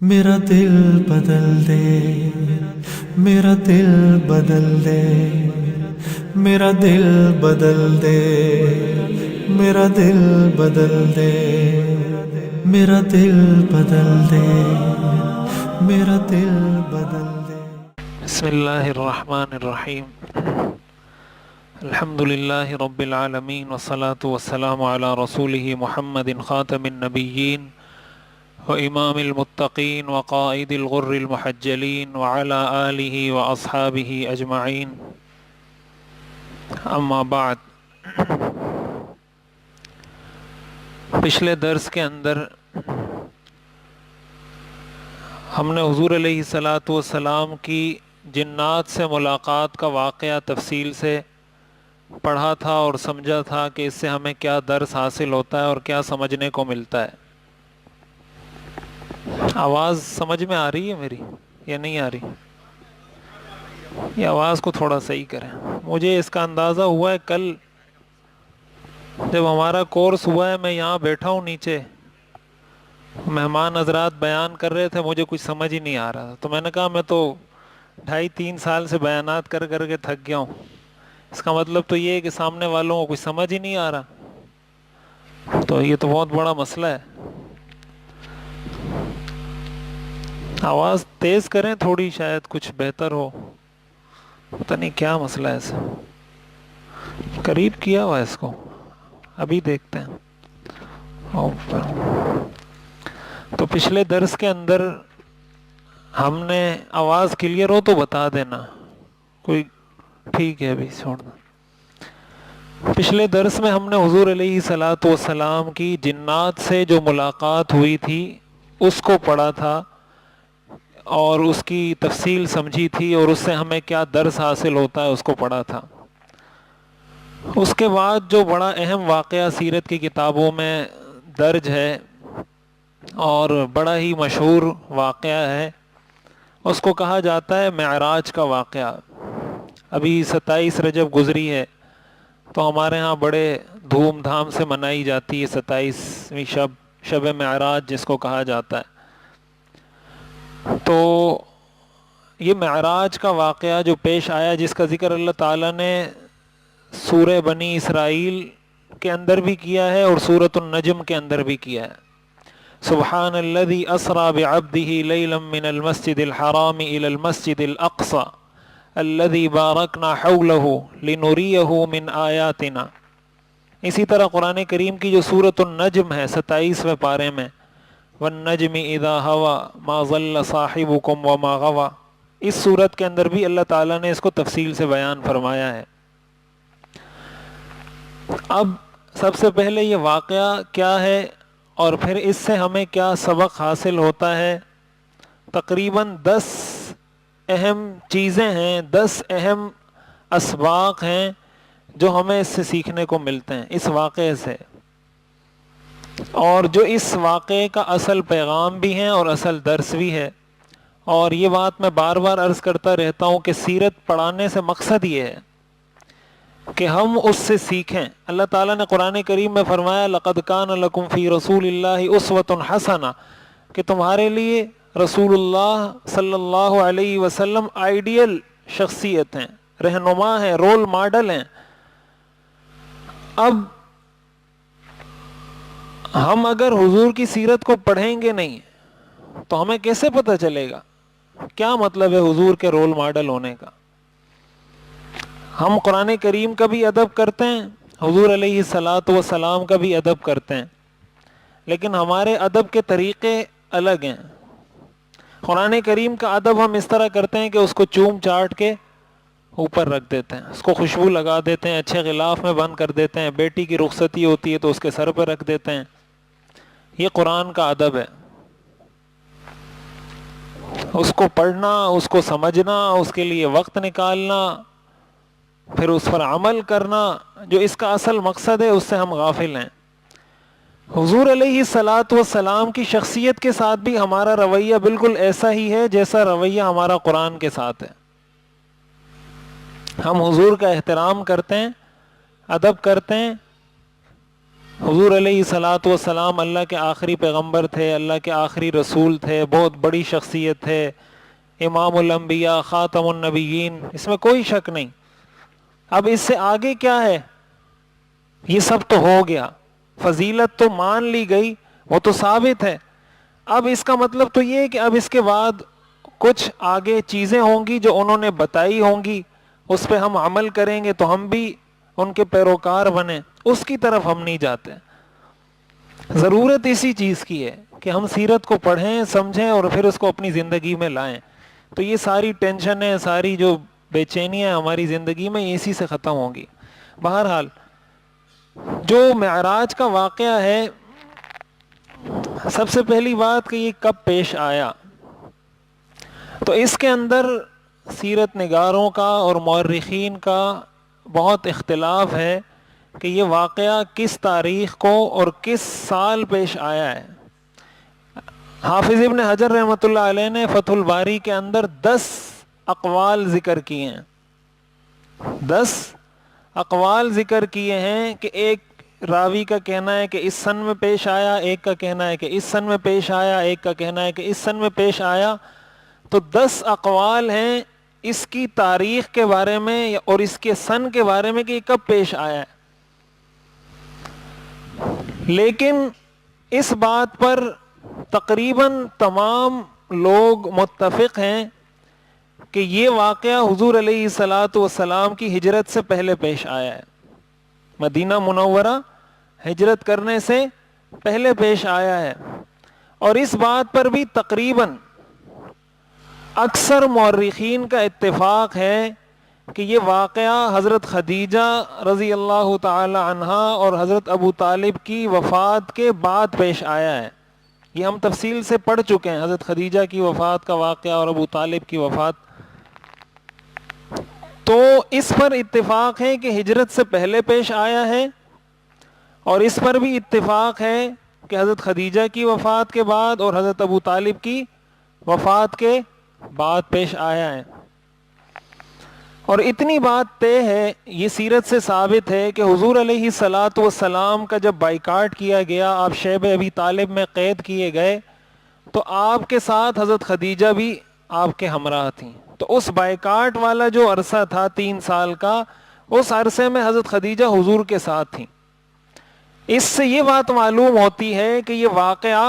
میرا دل بدل دے، میرا دل بدل دے، میرا دل بدل دے، میرا دل بدل دے، میرا دل بدل دے، میرا دل بدل دے۔ بسم اللہ الرحمن الرحیم۔ الحمد للہ رب العالمین والصلاة والسلام علی رسولہ محمد خاتم النبیین وامام المتقین وقائد الغر المحجلین وعلی آلہ واصحابہ اجمعین، اما بعد۔ پچھلے درس کے اندر ہم نے حضور علیہ الصلاۃ والسلام کی جنات سے ملاقات کا واقعہ تفصیل سے پڑھا تھا اور سمجھا تھا کہ اس سے ہمیں کیا درس حاصل ہوتا ہے اور کیا سمجھنے کو ملتا ہے۔ آواز سمجھ میں آ رہی ہے میری یا نہیں آ رہی؟ یہ آواز کو تھوڑا صحیح کریں۔ مجھے اس کا اندازہ ہوا ہے کل جب ہمارا کورس ہوا ہے، میں یہاں بیٹھا ہوں نیچے، مہمان حضرات بیان کر رہے تھے، مجھے کچھ سمجھ ہی نہیں آ رہا تھا، تو میں نے کہا میں تو 2.5-3 سال سے بیانات کر کر کے تھک گیا ہوں، اس کا مطلب تو یہ ہے کہ سامنے والوں کو کچھ سمجھ ہی نہیں آ رہا، تو یہ تو بہت بڑا مسئلہ ہے۔ آواز تیز کریں تھوڑی، شاید کچھ بہتر ہو، پتہ نہیں کیا مسئلہ ہے اسے، قریب کیا ہوا ہے اس کو، ابھی دیکھتے ہیں۔ تو پچھلے درس کے اندر ہم نے، آواز کلیئر ہو تو بتا دینا، کوئی ٹھیک ہے ابھی چھوڑنا۔ پچھلے درس میں ہم نے حضور علیہ الصلاۃ والسلام کی جنات سے جو ملاقات ہوئی تھی اس کو پڑھا تھا اور اس کی تفصیل سمجھی تھی، اور اس سے ہمیں کیا درس حاصل ہوتا ہے اس کو پڑھا تھا۔ اس کے بعد جو بڑا اہم واقعہ سیرت کی کتابوں میں درج ہے اور بڑا ہی مشہور واقعہ ہے، اس کو کہا جاتا ہے معراج کا واقعہ۔ ابھی 27 رجب گزری ہے تو ہمارے ہاں بڑے دھوم دھام سے منائی جاتی ہے 27ویں شب معراج جس کو کہا جاتا ہے۔ تو یہ معراج کا واقعہ جو پیش آیا، جس کا ذکر اللہ تعالیٰ نے سورہ بنی اسرائیل کے اندر بھی کیا ہے اور سورۃ النجم کے اندر بھی کیا ہے۔ سبحان الذی اسری بعبدہ لیلا من المسجد الحرام الی المسجد الاقصی الذی بارکنا حولہ لنریہ من آیاتنا۔ اسی طرح قرآن کریم کی جو سورۃ النجم ہے 27ویں پارے میں، والنجم اذا ہوا ما ضل صاحبکم وما غوی، اس سورت کے اندر بھی اللہ تعالیٰ نے اس کو تفصیل سے بیان فرمایا ہے۔ اب سب سے پہلے یہ واقعہ کیا ہے اور پھر اس سے ہمیں کیا سبق حاصل ہوتا ہے۔ تقریباً 10 اہم چیزیں ہیں، 10 اہم اسباق ہیں جو ہمیں اس سے سیکھنے کو ملتے ہیں اس واقعے سے، اور جو اس واقعے کا اصل پیغام بھی ہے اور اصل درس بھی ہے۔ اور یہ بات میں بار بار عرض کرتا رہتا ہوں کہ سیرت پڑھانے سے مقصد یہ ہے کہ ہم اس سے سیکھیں۔ اللہ تعالیٰ نے قرآن کریم میں فرمایا لَقَدْ كَانَ لَكُمْ فِي رَسُولِ اللَّهِ أُسْوَةٌ حَسَنَةٌ، کہ تمہارے لیے رسول اللہ صلی اللہ علیہ وسلم آئیڈیل شخصیت ہیں، رہنما ہیں، رول ماڈل ہیں۔ اب ہم اگر حضور کی سیرت کو پڑھیں گے نہیں تو ہمیں کیسے پتہ چلے گا کیا مطلب ہے حضور کے رول ماڈل ہونے کا۔ ہم قرآن کریم کا بھی ادب کرتے ہیں، حضور علیہ الصلاۃ والسلام کا بھی ادب کرتے ہیں، لیکن ہمارے ادب کے طریقے الگ ہیں۔ قرآن کریم کا ادب ہم اس طرح کرتے ہیں کہ اس کو چوم چاٹ کے اوپر رکھ دیتے ہیں، اس کو خوشبو لگا دیتے ہیں، اچھے غلاف میں بند کر دیتے ہیں، بیٹی کی رخصتی ہوتی ہے تو اس کے سر پہ رکھ دیتے ہیں۔ یہ قرآن کا ادب ہے۔ اس کو پڑھنا، اس کو سمجھنا، اس کے لیے وقت نکالنا، پھر اس پر عمل کرنا، جو اس کا اصل مقصد ہے اس سے ہم غافل ہیں۔ حضور علیہ الصلاۃ والسلام کی شخصیت کے ساتھ بھی ہمارا رویہ بالکل ایسا ہی ہے جیسا رویہ ہمارا قرآن کے ساتھ ہے۔ ہم حضور کا احترام کرتے ہیں، ادب کرتے ہیں، حضور علیہ الصلوۃ والسلام اللہ کے آخری پیغمبر تھے، اللہ کے آخری رسول تھے، بہت بڑی شخصیت تھے، امام الانبیاء، خاتم النبیین، اس میں کوئی شک نہیں۔ اب اس سے آگے کیا ہے؟ یہ سب تو ہو گیا، فضیلت تو مان لی گئی، وہ تو ثابت ہے۔ اب اس کا مطلب تو یہ ہے کہ اب اس کے بعد کچھ آگے چیزیں ہوں گی جو انہوں نے بتائی ہوں گی، اس پہ ہم عمل کریں گے تو ہم بھی ان کے پیروکار بنیں، اس کی طرف ہم نہیں جاتے۔ ضرورت اسی چیز کی ہے کہ ہم سیرت کو پڑھیں، سمجھیں اور پھر اس کو اپنی زندگی میں لائیں۔ تو یہ ساری ٹینشنیں، ساری جو بے چینیاں ہماری زندگی میں اسی سے ختم ہوں گی۔ بہرحال جو معراج کا واقعہ ہے، سب سے پہلی بات کہ یہ کب پیش آیا، تو اس کے اندر سیرت نگاروں کا اور مورخین کا بہت اختلاف ہے کہ یہ واقعہ کس تاریخ کو اور کس سال پیش آیا ہے۔ حافظ ابن حجر رحمۃ اللہ علیہ نے فتح الباری کے اندر 10 اقوال ذکر کیے ہیں، 10 اقوال ذکر کیے ہیں کہ ایک راوی کا کہنا ہے کہ اس سن میں پیش آیا، ایک کا کہنا ہے کہ اس سن میں پیش آیا، ایک کا کہنا ہے کہ اس سن میں پیش آیا۔ تو 10 اقوال ہیں اس کی تاریخ کے بارے میں اور اس کے سن کے بارے میں کہ یہ کب پیش آیا ہے۔ لیکن اس بات پر تقریباً تمام لوگ متفق ہیں کہ یہ واقعہ حضور علیہ الصلوۃ والسلام کی ہجرت سے پہلے پیش آیا ہے، مدینہ منورہ ہجرت کرنے سے پہلے پیش آیا ہے۔ اور اس بات پر بھی تقریباً اکثر مورخین کا اتفاق ہے کہ یہ واقعہ حضرت خدیجہ رضی اللہ تعالی عنہا اور حضرت ابو طالب کی وفات کے بعد پیش آیا ہے۔ یہ ہم تفصیل سے پڑھ چکے ہیں، حضرت خدیجہ کی وفات کا واقعہ اور ابو طالب کی وفات۔ تو اس پر اتفاق ہے کہ ہجرت سے پہلے پیش آیا ہے، اور اس پر بھی اتفاق ہے کہ حضرت خدیجہ کی وفات کے بعد اور حضرت ابو طالب کی وفات کے بعد پیش آیا ہے۔ اور اتنی بات طے ہے، یہ سیرت سے ثابت ہے کہ حضور علیہ الصلوۃ والسلام کا جب بائیکاٹ کیا گیا، آپ شیب ابی طالب میں قید کیے گئے، تو آپ کے ساتھ حضرت خدیجہ بھی آپ کے ہمراہ تھیں۔ تو اس بائیکاٹ والا جو عرصہ تھا 3 سال کا، اس عرصے میں حضرت خدیجہ حضور کے ساتھ تھیں۔ اس سے یہ بات معلوم ہوتی ہے کہ یہ واقعہ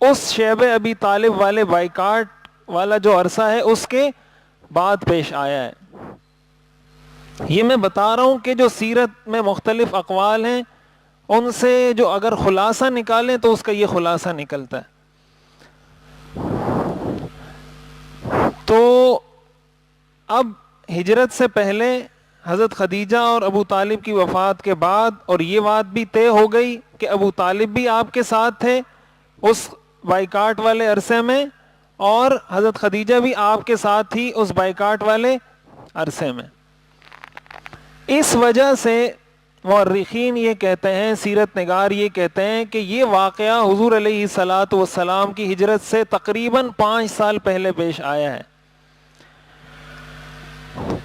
اس شیب ابی طالب والے بائیکاٹ والا جو عرصہ ہے اس کے بعد پیش آیا ہے۔ یہ میں بتا رہا ہوں کہ جو سیرت میں مختلف اقوال ہیں ان سے جو اگر خلاصہ نکالیں تو اس کا یہ خلاصہ نکلتا ہے۔ تو اب ہجرت سے پہلے حضرت خدیجہ اور ابو طالب کی وفات کے بعد، اور یہ بات بھی طے ہو گئی کہ ابو طالب بھی آپ کے ساتھ تھے اس بائیکاٹ والے عرصے میں، اور حضرت خدیجہ بھی آپ کے ساتھ تھی اس بائیکاٹ والے عرصے میں۔ اس وجہ سے مورخین یہ کہتے ہیں، سیرت نگار یہ کہتے ہیں کہ یہ واقعہ حضور علیہ الصلوۃ والسلام کی ہجرت سے تقریباً 5 سال پہلے پیش آیا ہے۔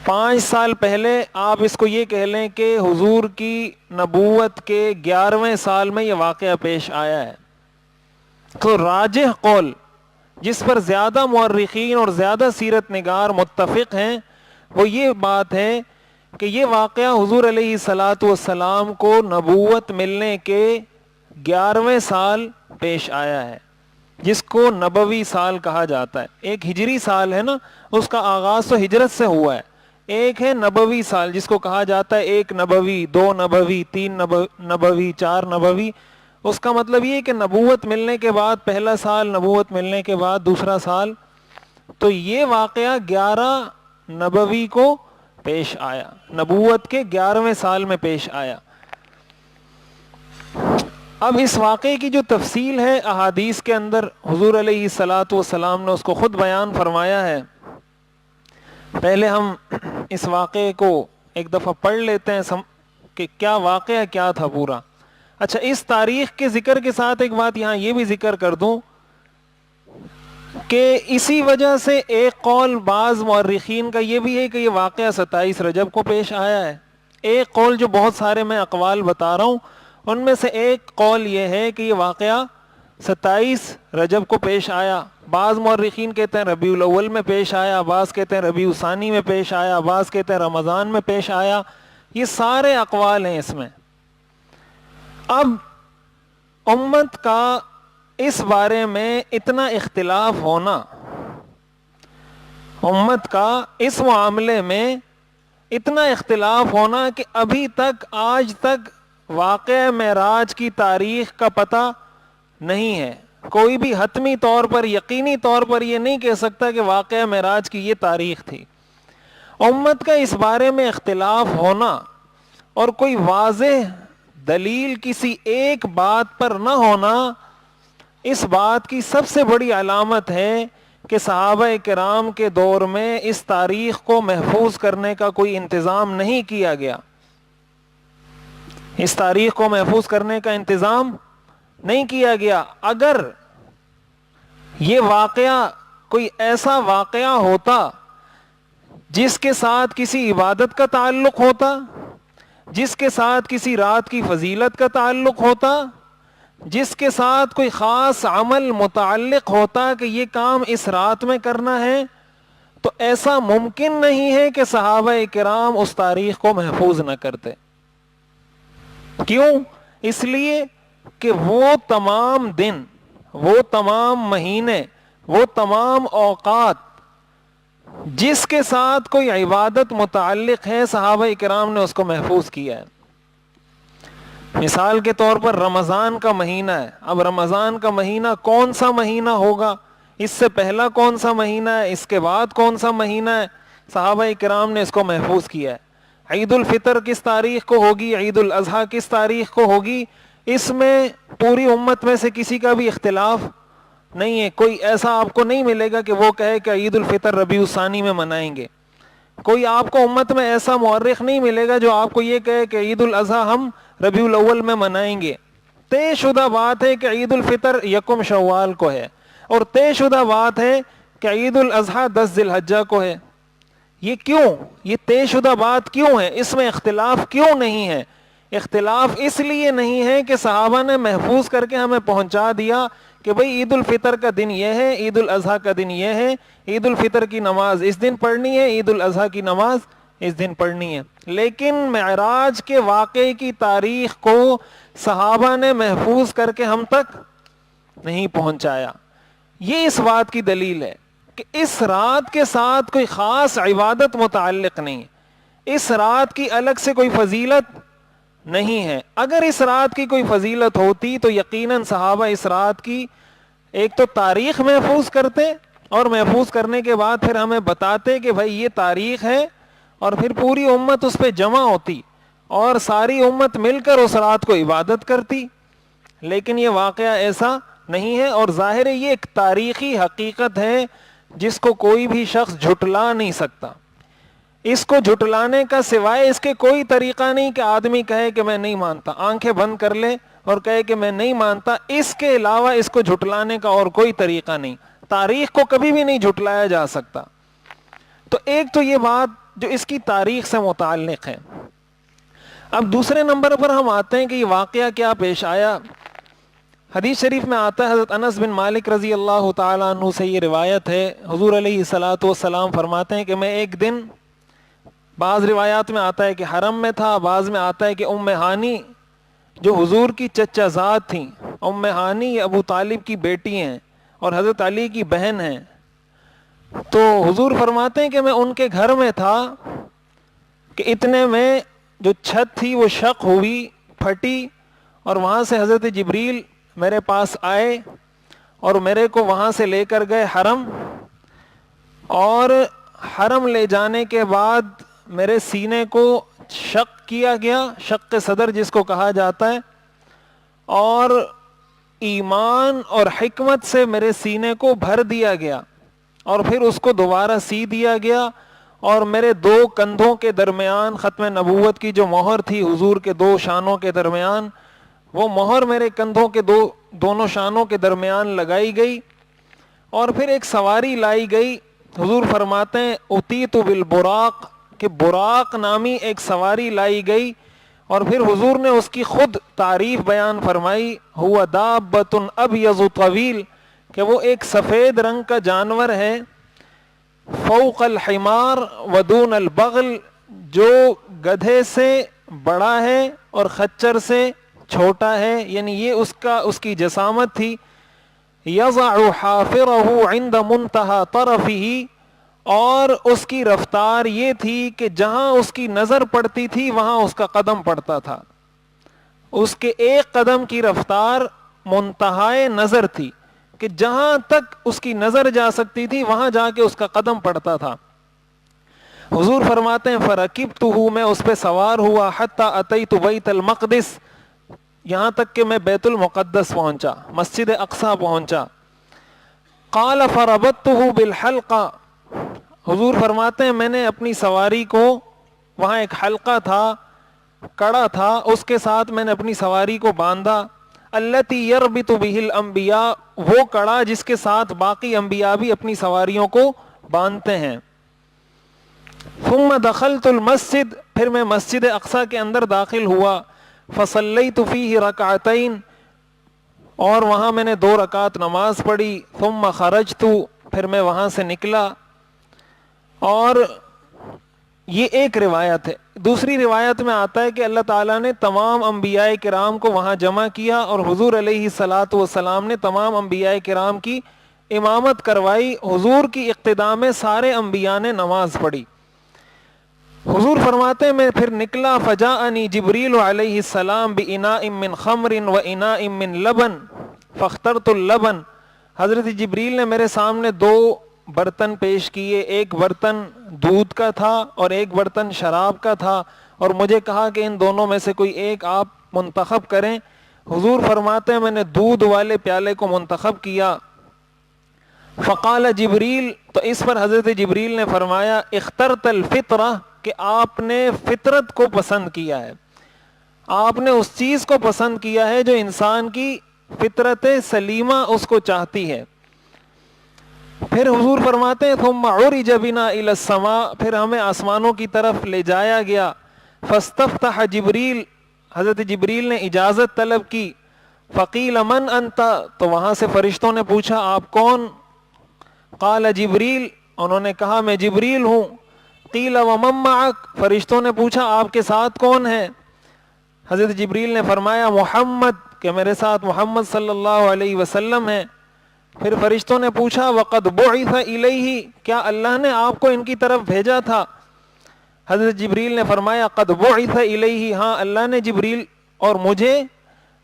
5 سال پہلے، آپ اس کو یہ کہہ لیں کہ حضور کی نبوت کے 11ویں سال میں یہ واقعہ پیش آیا ہے۔ تو راجح قول جس پر زیادہ مورخین اور زیادہ سیرت نگار متفق ہیں وہ یہ بات ہے کہ یہ واقعہ حضور علیہ الصلوۃ والسلام کو نبوت ملنے کے 11ویں سال پیش آیا ہے، جس کو نبوی سال کہا جاتا ہے۔ ایک ہجری سال ہے نا، اس کا آغاز تو ہجرت سے ہوا ہے، ایک ہے نبوی سال جس کو کہا جاتا ہے 1 نبوی، 2 نبوی، 3 نبوی، 4 نبوی۔ اس کا مطلب یہ کہ نبوت ملنے کے بعد پہلا سال، نبوت ملنے کے بعد دوسرا سال۔ تو یہ واقعہ 11 نبوی کو پیش آیا، نبوت کے 11ویں سال میں پیش آیا۔ اب اس واقعے کی جو تفصیل ہے احادیث کے اندر، حضور علیہ الصلوۃ والسلام نے اس کو خود بیان فرمایا ہے۔ پہلے ہم اس واقعے کو ایک دفعہ پڑھ لیتے ہیں کہ کیا واقعہ کیا تھا پورا۔ اچھا، اس تاریخ کے ذکر کے ساتھ ایک بات یہاں یہ بھی ذکر کر دوں کہ اسی وجہ سے ایک قول بعض مورخین کا یہ بھی ہے کہ یہ واقعہ 27 رجب کو پیش آیا ہے۔ ایک قول جو بہت سارے میں اقوال بتا رہا ہوں، ان میں سے ایک قول یہ ہے کہ یہ واقعہ 27 رجب کو پیش آیا، بعض مورخین کہتے ہیں ربیع الاول میں پیش آیا، بعض کہتے ہیں ربیع الثانی میں پیش آیا، بعض کہتے ہیں رمضان میں پیش آیا، یہ سارے اقوال ہیں اس میں۔ اب امت کا اس بارے میں اتنا اختلاف ہونا، امت کا اس معاملے میں اتنا اختلاف ہونا کہ ابھی تک آج تک واقعہ معراج کی تاریخ کا پتہ نہیں ہے، کوئی بھی حتمی طور پر یقینی طور پر یہ نہیں کہہ سکتا کہ واقعہ معراج کی یہ تاریخ تھی۔ امت کا اس بارے میں اختلاف ہونا اور کوئی واضح دلیل کسی ایک بات پر نہ ہونا، اس بات کی سب سے بڑی علامت ہے کہ صحابہ کرام کے دور میں اس تاریخ کو محفوظ کرنے کا کوئی انتظام نہیں کیا گیا، اس تاریخ کو محفوظ کرنے کا انتظام نہیں کیا گیا۔ اگر یہ واقعہ کوئی ایسا واقعہ ہوتا جس کے ساتھ کسی عبادت کا تعلق ہوتا، جس کے ساتھ کسی رات کی فضیلت کا تعلق ہوتا، جس کے ساتھ کوئی خاص عمل متعلق ہوتا کہ یہ کام اس رات میں کرنا ہے، تو ایسا ممکن نہیں ہے کہ صحابہ کرام اس تاریخ کو محفوظ نہ کرتے۔ کیوں؟ اس لیے کہ وہ تمام دن، وہ تمام مہینے، وہ تمام اوقات جس کے ساتھ کوئی عبادت متعلق ہے، صحابہ کرام نے اس کو محفوظ کیا ہے۔ مثال کے طور پر رمضان کا مہینہ ہے، اب رمضان کا مہینہ کون سا مہینہ ہوگا، اس سے پہلا کون سا مہینہ ہے، اس کے بعد کون سا مہینہ ہے، صحابہ کرام نے اس کو محفوظ کیا ہے۔ عید الفطر کس تاریخ کو ہوگی، عید الاضحیٰ کس تاریخ کو ہوگی، اس میں پوری امت میں سے کسی کا بھی اختلاف نہیں ہے۔ کوئی ایسا آپ کو نہیں ملے گا کہ وہ کہے کہ عید الفطر ربیع الثانی میں منائیں گے، کوئی آپ کو امت میں ایسا مورخ نہیں ملے گا جو آپ کو یہ کہے کہ عید الاضحیٰ ہم ربیع الاول میں منائیں گے۔ طے شدہ بات ہے کہ عید الفطر یکم شوال کو ہے، اور طے شدہ بات ہے کہ عید الاضحیٰ 10 ذی الحجہ کو ہے۔ یہ کیوں؟ یہ طے شدہ بات کیوں ہے؟ اس میں اختلاف کیوں نہیں ہے؟ اختلاف اس لیے نہیں ہے کہ صحابہ نے محفوظ کر کے ہمیں پہنچا دیا کہ بھئی عید الفطر کا دن یہ ہے، عید الاضحیٰ کا دن یہ ہے، عید الفطر کی نماز اس دن پڑھنی ہے، عید الاضحیٰ کی نماز اس دن پڑھنی ہے۔ لیکن معراج کے واقعے کی تاریخ کو صحابہ نے محفوظ کر کے ہم تک نہیں پہنچایا۔ یہ اس بات کی دلیل ہے کہ اس رات کے ساتھ کوئی خاص عبادت متعلق نہیں، اس رات کی الگ سے کوئی فضیلت نہیں ہے۔ اگر اس رات کی کوئی فضیلت ہوتی تو یقیناً صحابہ اس رات کی ایک تو تاریخ محفوظ کرتے، اور محفوظ کرنے کے بعد پھر ہمیں بتاتے کہ بھائی یہ تاریخ ہے، اور پھر پوری امت اس پہ جمع ہوتی اور ساری امت مل کر اس رات کو عبادت کرتی۔ لیکن یہ واقعہ ایسا نہیں ہے، اور ظاہر ہے یہ ایک تاریخی حقیقت ہے جس کو کوئی بھی شخص جھٹلا نہیں سکتا۔ اس کو جھٹلانے کا سوائے اس کے کوئی طریقہ نہیں کہ آدمی کہے کہ میں نہیں مانتا، آنکھیں بند کر لے اور کہے کہ میں نہیں مانتا، اس کے علاوہ اس کو جھٹلانے کا اور کوئی طریقہ نہیں۔ تاریخ کو کبھی بھی نہیں جھٹلایا جا سکتا۔ تو ایک تو یہ بات جو اس کی تاریخ سے متعلق ہے۔ اب دوسرے نمبر پر ہم آتے ہیں کہ یہ واقعہ کیا پیش آیا۔ حدیث شریف میں آتا ہے، حضرت انس بن مالک رضی اللہ تعالیٰ عنہ سے یہ روایت ہے، حضور علیہ الصلاۃ والسلام فرماتے ہیں کہ میں ایک دن، بعض روایات میں آتا ہے کہ حرم میں تھا، بعض میں آتا ہے کہ ام ہانی جو حضور کی چچا زاد تھیں، ام ہانی ابو طالب کی بیٹی ہیں اور حضرت علی کی بہن ہیں، تو حضور فرماتے ہیں کہ میں ان کے گھر میں تھا کہ اتنے میں جو چھت تھی وہ شق ہوئی، پھٹی، اور وہاں سے حضرت جبریل میرے پاس آئے اور میرے کو وہاں سے لے کر گئے حرم، اور حرم لے جانے کے بعد میرے سینے کو شق کیا گیا، شق صدر جس کو کہا جاتا ہے، اور ایمان اور حکمت سے میرے سینے کو بھر دیا گیا، اور پھر اس کو دوبارہ سی دیا گیا، اور میرے دو کندھوں کے درمیان ختم نبوت کی جو مہر تھی حضور کے دو شانوں کے درمیان، وہ مہر میرے کندھوں کے دونوں شانوں کے درمیان لگائی گئی، اور پھر ایک سواری لائی گئی۔ حضور فرماتے ہیں اتیت بالبراق، کہ براق نامی ایک سواری لائی گئی، اور پھر حضور نے اس کی خود تعریف بیان فرمائی، ہوا دابۃ ابیض طویل، کہ وہ ایک سفید رنگ کا جانور ہے، فوق الحمار ودون البغل، جو گدھے سے بڑا ہے اور خچر سے چھوٹا ہے، یعنی یہ اس کی جسامت تھی. یضع حافرہ عند منتہا طرفہ، اور اس کی رفتار یہ تھی کہ جہاں اس کی نظر پڑتی تھی وہاں اس کا قدم پڑتا تھا. اس کے ایک قدم کی رفتار منتہائے نظر تھی کہ جہاں تک اس کی نظر جا سکتی تھی وہاں جا کے اس کا قدم پڑتا تھا. حضور فرماتے ہیں فرکبتہ، میں اس پہ سوار ہوا، حتی اتیت بیت المقدس، یہاں تک کہ میں بیت المقدس پہنچا، مسجد اقصی پہنچا. قال فربطتہ بالحلقہ، حضور فرماتے ہیں میں نے اپنی سواری کو، وہاں ایک حلقہ تھا، کڑا تھا، اس کے ساتھ میں نے اپنی سواری کو باندھا. التی یربط بہ الانبیاء، وہ کڑا جس کے ساتھ باقی انبیاء بھی اپنی سواریوں کو باندھتے ہیں. ثم دخلت المسجد، پھر میں مسجد اقصی کے اندر داخل ہوا. فصلیت فیہ رکعتین، اور وہاں میں نے 2 رکعت نماز پڑھی. ثم خرجت، پھر میں وہاں سے نکلا. اور یہ ایک روایت ہے. دوسری روایت میں آتا ہے کہ اللہ تعالیٰ نے تمام انبیاء کرام کو وہاں جمع کیا اور حضور علیہ الصلاۃ والسلام نے تمام انبیاء کرام کی امامت کروائی. حضور کی اقتداء میں سارے انبیاء نے نماز پڑھی. حضور فرماتے ہیں میں پھر نکلا. فجاءنی جبریل علیہ السلام باناء من خمر واناء من لبن فاخترت اللبن، حضرت جبریل نے میرے سامنے 2 برتن پیش کیے، ایک برتن دودھ کا تھا اور ایک برتن شراب کا تھا، اور مجھے کہا کہ ان دونوں میں سے کوئی ایک آپ منتخب کریں. حضور فرماتے ہیں میں نے دودھ والے پیالے کو منتخب کیا. فقال جبریل، تو اس پر حضرت جبریل نے فرمایا اخترت الفطرہ، کہ آپ نے فطرت کو پسند کیا ہے، آپ نے اس چیز کو پسند کیا ہے جو انسان کی فطرت سلیمہ اس کو چاہتی ہے. پھر حضور فرماتے ہیں ثم عرج بنا الی السماء، پھر ہمیں آسمانوں کی طرف لے جایا گیا. فاستفتح جبریل، حضرت جبریل نے اجازت طلب کی. فقیل من انت، تو وہاں سے فرشتوں نے پوچھا آپ کون؟ قال جبریل، انہوں نے کہا میں جبریل ہوں. قیل ومن معک، فرشتوں نے پوچھا آپ کے ساتھ کون ہے؟ حضرت جبریل نے فرمایا محمد، کہ میرے ساتھ محمد صلی اللہ علیہ وسلم ہے. پھر فرشتوں نے پوچھا وقد بعث الیہ، کیا اللہ نے آپ کو ان کی طرف بھیجا تھا؟ حضرت جبریل نے فرمایا قد بعث الیہ، ہاں اللہ نے جبریل اور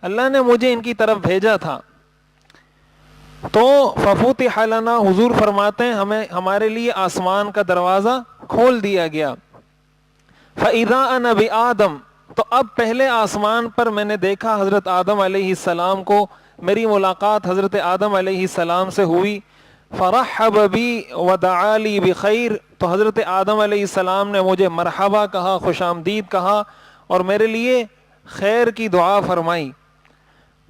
اللہ نے مجھے ان کی طرف بھیجا تھا. تو ففتح لنا، حضور فرماتے ہیں ہمارے لیے آسمان کا دروازہ کھول دیا گیا. فاذا انا بآدم، تو اب پہلے آسمان پر میں نے دیکھا حضرت آدم علیہ السلام کو، میری ملاقات حضرت آدم علیہ السلام سے ہوئی. فرحب بی ودعا لی بخیر، تو حضرت آدم علیہ السلام نے مجھے مرحبا کہا، خوش آمدید کہا اور میرے لیے خیر کی دعا فرمائی.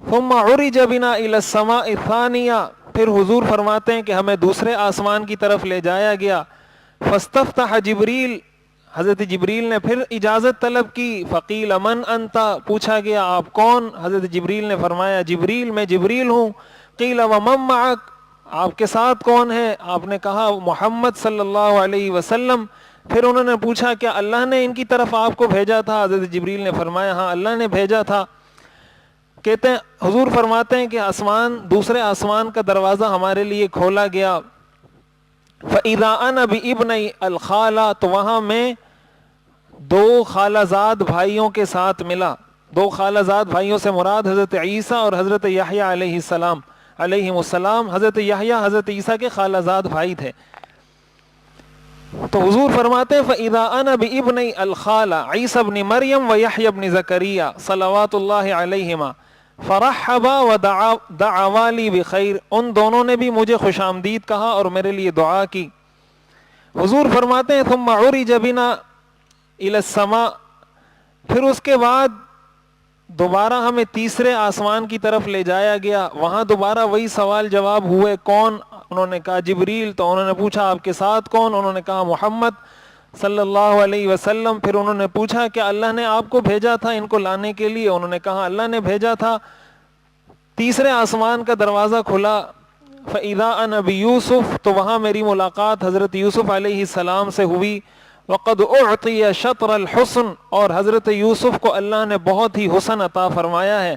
ثم عرج بنا الی السماء الثانیہ، پھر حضور فرماتے ہیں کہ ہمیں دوسرے آسمان کی طرف لے جایا گیا. فاستفتح جبریل، حضرت جبریل نے پھر اجازت طلب کی. فقیل من انت، پوچھا گیا آپ کون؟ حضرت جبریل نے فرمایا جبریل، میں جبریل ہوں. قیل ومن معک، آپ کے ساتھ کون ہے؟ آپ نے کہا محمد صلی اللہ علیہ وسلم. پھر انہوں نے پوچھا کیا اللہ نے ان کی طرف آپ کو بھیجا تھا؟ حضرت جبریل نے فرمایا ہاں اللہ نے بھیجا تھا. کہتے ہیں حضور فرماتے ہیں کہ دوسرے آسمان کا دروازہ ہمارے لیے کھولا گیا. فَإِذَا أَنَا بِإِبْنَيْ الْخَالَةِ، تو وہاں میں 2 خالہ زاد بھائیوں کے ساتھ ملا. 2 خالہ زاد بھائیوں سے مراد حضرت عیسیٰ اور حضرت یحییٰ علیہم السلام. حضرت یحییٰ حضرت عیسیٰ کے خالہ زاد بھائی تھے. تو حضور فرماتے ہیں فَإِذَا أَنَا بِإِبْنَيْ الْخَالَةِ عِیسَى ابْنِ مَرْيَمَ وَيَحْيَى ابْنِ زَكَرِيَّا صلوات اللہ علیہما فَرَحَّبَا وَدَعَوَا لِي بِخَيْرٍ، ان دونوں نے بھی مجھے خوش آمدید کہا اور میرے لیے دعا کی. حضور فرماتے ہیں ثم عرج بنا الی السماء، پھر اس کے بعد دوبارہ ہمیں تیسرے آسمان کی طرف لے جایا گیا. وہاں دوبارہ وہی سوال جواب ہوئے کون؟ انہوں نے کہا جبریل. تو انہوں نے پوچھا آپ کے ساتھ کون؟ انہوں نے کہا محمد. صلی اللہ علیہ وسلم. پھر انہوں نے پوچھا کہ اللہ نے آپ کو بھیجا تھا ان کو لانے کے لیے؟ انہوں نے کہا اللہ نے بھیجا تھا. تیسرے آسمان کا دروازہ کھلا، فَإِذَا أَنَا بِيُوسُف، تو وہاں میری ملاقات حضرت یوسف علیہ السلام سے ہوئی. وَقَدْ أُعْطِيَ شَطْرَ الْحُسْنِ، اور حضرت یوسف کو اللہ نے بہت ہی حسن عطا فرمایا ہے.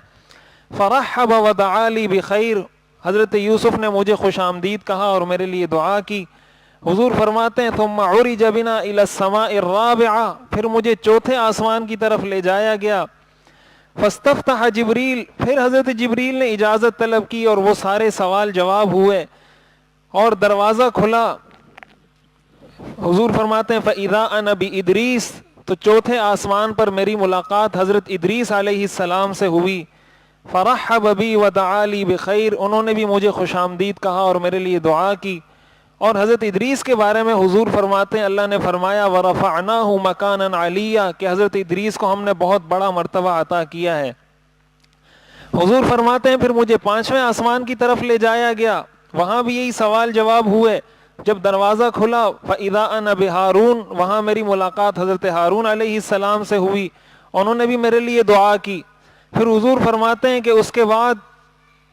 فَرَحَّبَ وَدَعَا لِي بِخَيْرٍ، حضرت یوسف نے مجھے خوش آمدید کہا اور میرے لیے دعا کی. حضور فرماتے ہیں ثُمَّ عُرِجَ بِنَا إِلَى السَّمَاءِ الرَّابِعَةِ، پھر مجھے چوتھے آسمان کی طرف لے جایا گیا. فاستفتح جبریل، پھر حضرت جبریل نے اجازت طلب کی اور وہ سارے سوال جواب ہوئے اور دروازہ کھلا. حضور فرماتے ہیں فَإِذَا أَنَا بِإِدْرِيسَ، تو چوتھے آسمان پر میری ملاقات حضرت ادریس علیہ السلام سے ہوئی. فَرَحَّبَ بِي وَدَعَا لِي بِخَيْرٍ، انہوں نے بھی مجھے خوش آمدید کہا اور میرے لیے دعا کی. اور حضرت ادریس کے بارے میں حضور فرماتے ہیں اللہ نے فرمایا وَرَفَعْنَاهُ مَكَانًا عَلِيًّا، کہ حضرت ادریس کو ہم نے بہت بڑا مرتبہ عطا کیا ہے. حضور فرماتے ہیں پھر مجھے پانچویں آسمان کی طرف لے جایا گیا، وہاں بھی یہی سوال جواب ہوئے. جب دروازہ کھلا فَإِذَا أَنَا بِهَارُونَ، وہاں میری ملاقات حضرت ہارون علیہ السلام سے ہوئی، انہوں نے بھی میرے لیے دعا کی. پھر حضور فرماتے ہیں کہ اس کے بعد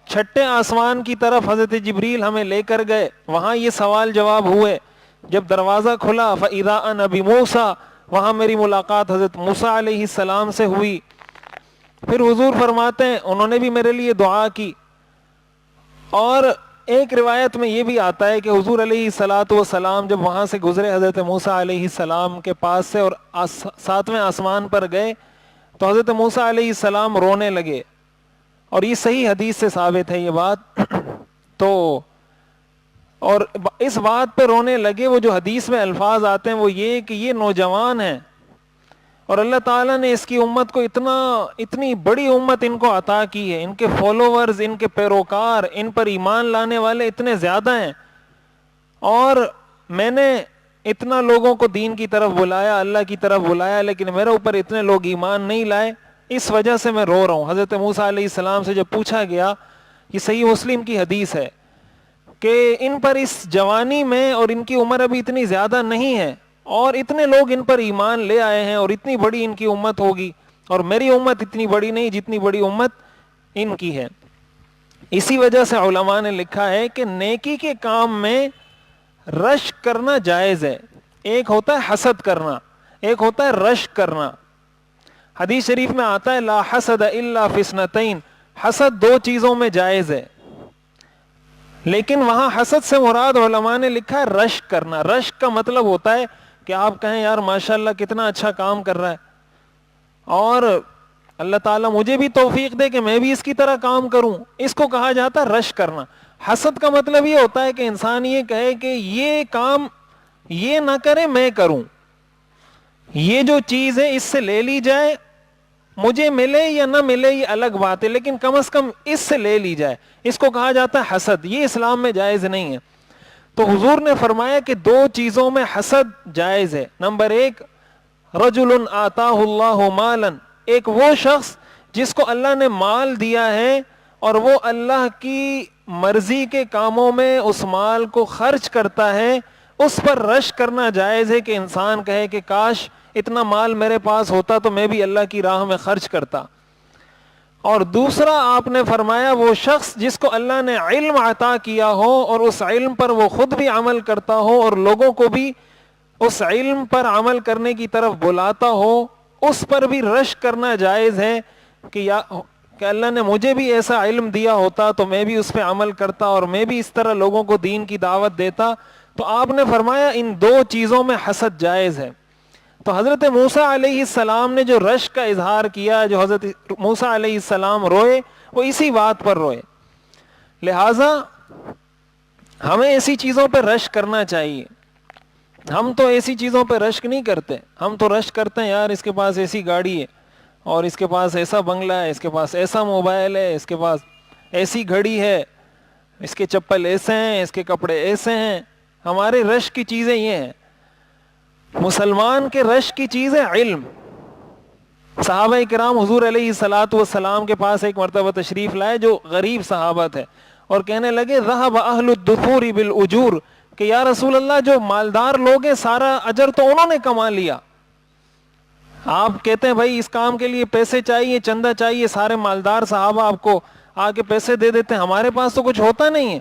چھٹے آسمان کی طرف حضرت جبریل ہمیں لے کر گئے، وہاں یہ سوال جواب ہوئے. جب دروازہ کھلا فَإِذَا أَنَا بِمُوسَىٰ، وہاں میری ملاقات حضرت موسیٰ علیہ السلام سے ہوئی. پھر حضور فرماتے ہیں انہوں نے بھی میرے لیے دعا کی. اور ایک روایت میں یہ بھی آتا ہے کہ حضور علیہ الصلاۃ والسلام جب وہاں سے گزرے حضرت موسیٰ علیہ السلام کے پاس سے اور ساتویں آسمان پر گئے تو حضرت موسیٰ علیہ السلام رونے لگے، اور یہ صحیح حدیث سے ثابت ہے یہ بات. تو اور اس بات پہ رونے لگے، وہ جو حدیث میں الفاظ آتے ہیں وہ یہ کہ یہ نوجوان ہیں اور اللہ تعالیٰ نے اس کی امت کو اتنی بڑی امت ان کو عطا کی ہے، ان کے فالوورز، ان کے پیروکار، ان پر ایمان لانے والے اتنے زیادہ ہیں، اور میں نے اتنا لوگوں کو دین کی طرف بلایا، اللہ کی طرف بلایا، لیکن میرے اوپر اتنے لوگ ایمان نہیں لائے، اس وجہ سے میں رو رہا ہوں. حضرت موسیٰ علیہ السلام سے جب پوچھا گیا، یہ صحیح مسلم کی حدیث ہے کہ ان پر اس جوانی میں، اور ان کی عمر ابھی اتنی زیادہ نہیں ہے، اور اتنے لوگ ان پر ایمان لے آئے ہیں اور اتنی بڑی ان کی امت ہوگی، اور میری امت اتنی بڑی نہیں جتنی بڑی امت ان کی ہے. اسی وجہ سے علماء نے لکھا ہے کہ نیکی کے کام میں رشک کرنا جائز ہے. ایک ہوتا ہے حسد کرنا، ایک ہوتا ہے رشک کرنا. حدیث شریف میں آتا ہے لا حسد الا فی اثنتین، حسد دو چیزوں میں جائز ہے، لیکن وہاں حسد سے مراد علماء نے لکھا ہے رشک کرنا. رشک کا مطلب ہوتا ہے کہ آپ کہیں یار ماشاءاللہ کتنا اچھا کام کر رہا ہے، اور اللہ تعالیٰ مجھے بھی توفیق دے کہ میں بھی اس کی طرح کام کروں، اس کو کہا جاتا ہے رشک کرنا. حسد کا مطلب یہ ہوتا ہے کہ انسان یہ کہے کہ یہ کام یہ نہ کرے میں کروں، یہ جو چیز ہے اس سے لے لی جائے، مجھے ملے یا نہ ملے یہ الگ بات ہے، لیکن کم از کم اس سے لے لی جائے، اس کو کہا جاتا ہے حسد. یہ اسلام میں جائز نہیں ہے. تو حضور نے فرمایا کہ دو چیزوں میں حسد جائز ہے. نمبر ایک، رجل آتاہ اللہ مالا، ایک وہ شخص جس کو اللہ نے مال دیا ہے اور وہ اللہ کی مرضی کے کاموں میں اس مال کو خرچ کرتا ہے، اس پر رشک کرنا جائز ہے کہ انسان کہے کہ کاش اتنا مال میرے پاس ہوتا تو میں بھی اللہ کی راہ میں خرچ کرتا. اور دوسرا آپ نے فرمایا وہ شخص جس کو اللہ نے علم عطا کیا ہو اور اس علم پر وہ خود بھی عمل کرتا ہو اور لوگوں کو بھی اس علم پر عمل کرنے کی طرف بلاتا ہو، اس پر بھی رشک کرنا جائز ہے کہ اللہ نے مجھے بھی ایسا علم دیا ہوتا تو میں بھی اس پہ عمل کرتا اور میں بھی اس طرح لوگوں کو دین کی دعوت دیتا. تو آپ نے فرمایا ان دو چیزوں میں حسد جائز ہے. تو حضرت موسیٰ علیہ السلام نے جو رشک کا اظہار کیا، جو حضرت موسیٰ علیہ السلام روئے، وہ اسی بات پر روئے. لہٰذا ہمیں ایسی چیزوں پہ رشک کرنا چاہیے. ہم تو ایسی چیزوں پہ رشک نہیں کرتے، ہم تو رشک کرتے ہیں یار اس کے پاس ایسی گاڑی ہے، اور اس کے پاس ایسا بنگلہ ہے، اس کے پاس ایسا موبائل ہے، اس کے پاس ایسی گھڑی ہے، اس کے چپل ایسے ہیں، اس کے کپڑے ایسے ہیں. ہمارے رشک کی چیزیں یہ ہیں. مسلمان کے رشک کی چیز ہے علم. صحابہ کرام حضور علیہ الصلاۃ والسلام کے پاس ایک مرتبہ تشریف لائے جو غریب صحابہ تھے، اور کہنے لگے ذهب اہل الدثور بالاجور، کہ یا رسول اللہ جو مالدار لوگ ہیں سارا اجر تو انہوں نے کما لیا. آپ کہتے ہیں بھائی اس کام کے لیے پیسے چاہیے, چندہ چاہیے, سارے مالدار صحابہ آپ کو آ کے پیسے دے دیتے ہیں, ہمارے پاس تو کچھ ہوتا نہیں ہے.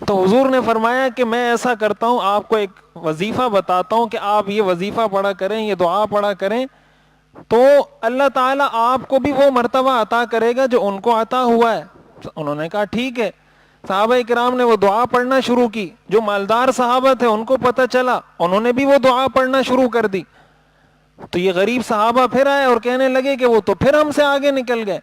تو حضور نے فرمایا کہ میں ایسا کرتا ہوں, آپ کو ایک وظیفہ بتاتا ہوں کہ آپ یہ وظیفہ پڑھا کریں, یہ دعا پڑھا کریں, تو اللہ تعالیٰ آپ کو بھی وہ مرتبہ عطا کرے گا جو ان کو عطا ہوا ہے. انہوں نے کہا ٹھیک ہے. صحابہ کرام نے وہ دعا پڑھنا شروع کی. جو مالدار صحابہ تھے ان کو پتہ چلا, انہوں نے بھی وہ دعا پڑھنا شروع کر دی. تو یہ غریب صحابہ پھر آئے اور کہنے لگے کہ وہ تو پھر ہم سے آگے نکل گئے,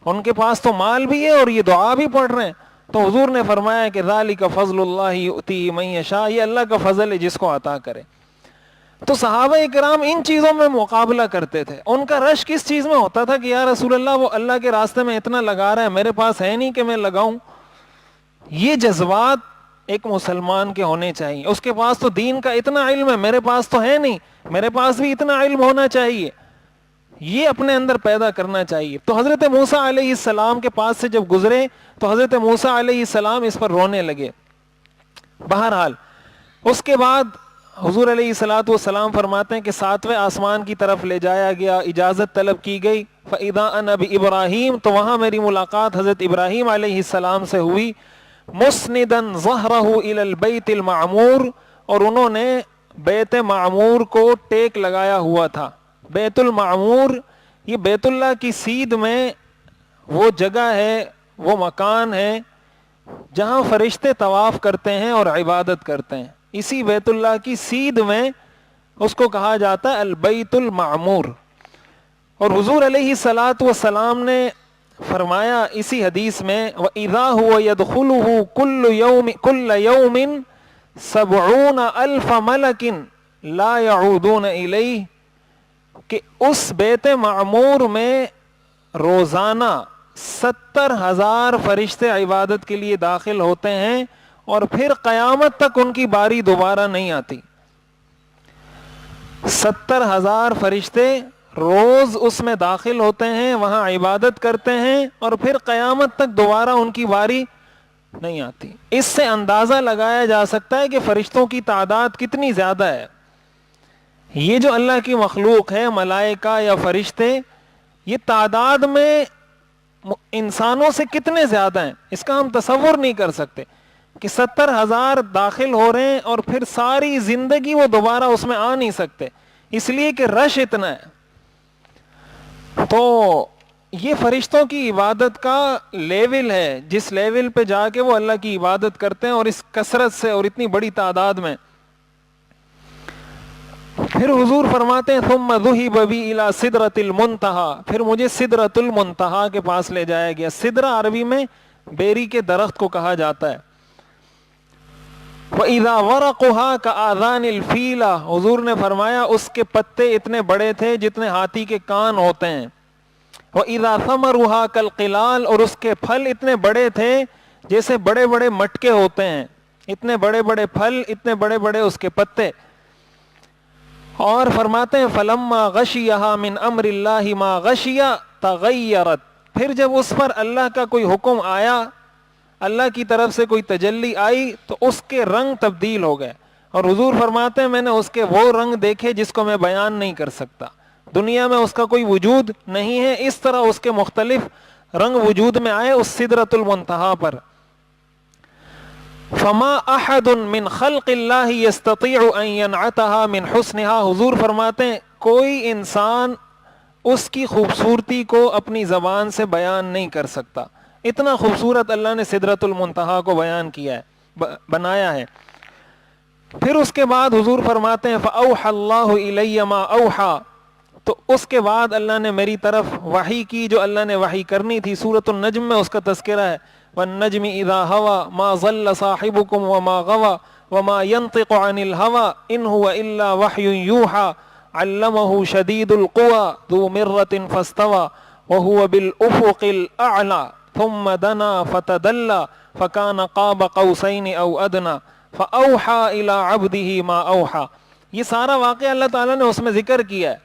ان کے پاس تو مال بھی ہے اور یہ دعا بھی پڑھ رہے ہیں. تو حضور نے فرمایا کہ ذالک فضل اللہ یؤتی من یشاء, یہ اللہ کا فضل ہے جس کو عطا کرے. تو صحابہ کرام ان چیزوں میں مقابلہ کرتے تھے. ان کا رش کس چیز میں ہوتا تھا کہ یا رسول اللہ وہ اللہ کے راستے میں اتنا لگا رہا ہے, میرے پاس ہے نہیں کہ میں لگاؤں. یہ جذبات ایک مسلمان کے ہونے چاہیے. اس کے پاس تو دین کا اتنا علم ہے, میرے پاس تو ہے نہیں, میرے پاس بھی اتنا علم ہونا چاہیے. یہ اپنے اندر پیدا کرنا چاہیے. تو حضرت موسیٰ علیہ السلام کے پاس سے جب گزرے تو حضرت موسیٰ علیہ السلام اس پر رونے لگے. بہرحال اس کے بعد حضور علیہ الصلوۃ والسلام فرماتے ہیں کہ 7ویں آسمان کی طرف لے جایا گیا, اجازت طلب کی گئی. فَإِذَا أَنَا بِإِبْرَاهِيمَ, تو وہاں میری ملاقات حضرت ابراہیم علیہ السلام سے ہوئی. مُسْنِدًا ظَهْرَهُ إِلَى الْبَيْتِ الْمَعْمُورِ, اور انہوں نے بیت معمور کو ٹیک لگایا ہوا تھا. بیت المعمور یہ بیت اللہ کی سیدھ میں وہ جگہ ہے, وہ مکان ہے جہاں فرشتے طواف کرتے ہیں اور عبادت کرتے ہیں. اسی بیت اللہ کی سیدھ میں اس کو کہا جاتا ہے البیت المعمور. اور حضور علیہ الصلوۃ والسلام نے فرمایا اسی حدیث میں وَإِذَا هُوَ يَدْخُلُهُ كُلَّ يَوْمٍ 70,000 مَلَكٍ لَا يَعُودُونَ إِلَيْهِ, کہ اس بیت معمور میں روزانہ 70,000 فرشتے عبادت کے لیے داخل ہوتے ہیں اور پھر قیامت تک ان کی باری دوبارہ نہیں آتی. 70,000 فرشتے روز اس میں داخل ہوتے ہیں, وہاں عبادت کرتے ہیں اور پھر قیامت تک دوبارہ ان کی باری نہیں آتی. اس سے اندازہ لگایا جا سکتا ہے کہ فرشتوں کی تعداد کتنی زیادہ ہے. یہ جو اللہ کی مخلوق ہے, ملائکہ یا فرشتے, یہ تعداد میں انسانوں سے کتنے زیادہ ہیں, اس کا ہم تصور نہیں کر سکتے کہ 70,000 داخل ہو رہے ہیں اور پھر ساری زندگی وہ دوبارہ اس میں آ نہیں سکتے, اس لیے کہ رش اتنا ہے. تو یہ فرشتوں کی عبادت کا لیول ہے, جس لیول پہ جا کے وہ اللہ کی عبادت کرتے ہیں, اور اس کثرت سے اور اتنی بڑی تعداد میں. پھر حضور فرماتے ہیں ثم ذهب بی الی سدرۃ المنتہی, پھر مجھے سدرۃ المنتہی کے پاس لے جایا گیا. سدرہ عربی میں بیری کے درخت کو کہا جاتا ہے. وَإِذَا وَرَقُهَا كَآذَانِ الْفِيلَةِ, حضور نے فرمایا اس کے پتے اتنے بڑے تھے جتنے ہاتھی کے کان ہوتے ہیں. وَإِذَا ثَمَرُهَا كَالْقِلَالِ, اور اس کے پھل اتنے بڑے تھے جیسے بڑے بڑے مٹکے ہوتے ہیں, اتنے بڑے بڑے پھل, اتنے بڑے بڑے اس کے پتے. اور فرماتے ہیں فَلَمَّا غَشِيَهَا مِنْ أَمْرِ اللَّهِ مَا غَشِيَ تَغَيَّرَتْ, پھر جب اس پر اللہ کا کوئی حکم آیا, اللہ کی طرف سے کوئی تجلی آئی, تو اس کے رنگ تبدیل ہو گئے. اور حضور فرماتے ہیں میں نے اس کے وہ رنگ دیکھے جس کو میں بیان نہیں کر سکتا, دنیا میں اس کا کوئی وجود نہیں ہے. اس طرح اس کے مختلف رنگ وجود میں آئے اس سدرۃ المنتہی پر. فما احد من خلق اللہ یستطیع ان ینعتها من حسنها, حضور فرماتے ہیں کوئی انسان اس کی خوبصورتی کو اپنی زبان سے بیان نہیں کر سکتا. اتنا خوبصورت اللہ نے سدرۃ المنتہی کو بیان کیا ہے, بنایا ہے. پھر اس کے بعد حضور فرماتے ہیں فاوحى اللہ الی ما اوحى, تو اس کے بعد اللہ نے میری طرف وحی کی جو اللہ نے وحی کرنی تھی. سورۃ النجم میں اس کا تذکرہ ہے والنجم اذا هوى ما ضل صاحبكم وما غوى وما ينطق عن الهوى ان هو الا وحي يوحى علمه شديد القوى ذو مرة فاستوى وهو بالافق الاعلى ثم دنا فتدلى فكان قاب قوسين او ادنى فاوحى الى عبده ما اوحى. یہ سارا واقعہ اللہ تعالیٰ نے اس میں ذکر کیا ہے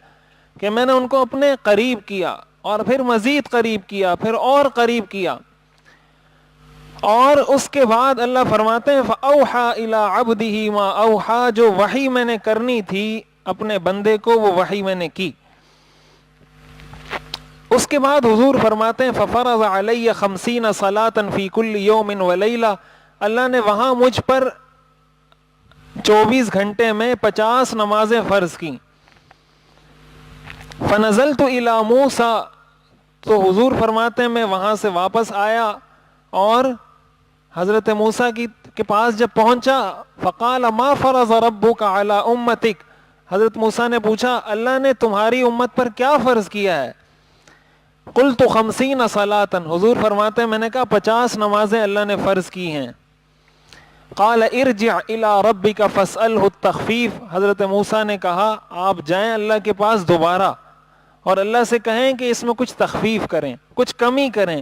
کہ میں نے ان کو اپنے قریب کیا اور پھر مزید قریب کیا, پھر اور قریب کیا. اور اس کے بعد اللہ فرماتے ہیں فَأَوْحَى إِلَىٰ عَبْدِهِ مَا أَوْحَىٰ، جو وحی میں نے کرنی تھی اپنے بندے کو وہ وحی میں نے کی۔ اس کے بعد حضور فرماتے ہیں فَفَرَضَ عَلَيَّ 50 صَلَاةً فِي كُلِّ يَوْمٍ وَلَيْلَةٍ، اللہ نے وہاں مجھ پر 24 گھنٹے میں 50 نمازیں فرض کی۔ فَنَزَلْتُ إِلَىٰ مُوسَىٰ، تو حضور فرماتے ہیں میں وہاں سے واپس آیا اور حضرت موسیٰ کے پاس جب پہنچا فَقَالَ مَا فَرَضَ رَبُّكَ عَلَىٰ أُمَّتِكَ، حضرت موسیٰ نے پوچھا اللہ نے تمہاری امت پر کیا فرض کیا ہے؟ قلت 50 صلاةً، حضور فرماتے ہیں میں نے کہا 50 نمازیں اللہ نے فرض کی ہیں۔ قال ارجع الى ربك فاسأله التخفیف، حضرت موسیٰ نے کہا آپ جائیں اللہ کے پاس دوبارہ اور اللہ سے کہیں کہ اس میں کچھ تخفیف کریں، کچھ کمی کریں۔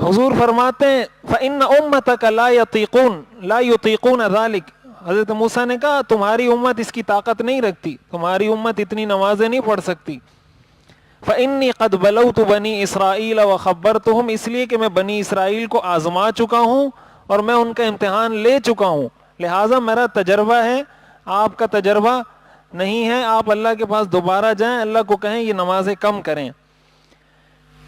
حضور فرماتے ہیں فإن أمتك لا يطيقون ذلك، حضرت موسیٰ نے کہا تمہاری امت اس کی طاقت نہیں رکھتی، تمہاری امت اتنی نمازیں نہیں پڑھ سکتی۔ فإني قد بلوت بني اسرائیل وخبرتهم، اس لیے کہ میں بنی اسرائیل کو آزما چکا ہوں اور میں ان کا امتحان لے چکا ہوں، لہٰذا میرا تجربہ ہے، آپ کا تجربہ نہیں ہے، آپ اللہ کے پاس دوبارہ جائیں، اللہ کو کہیں یہ نمازیں کم کریں۔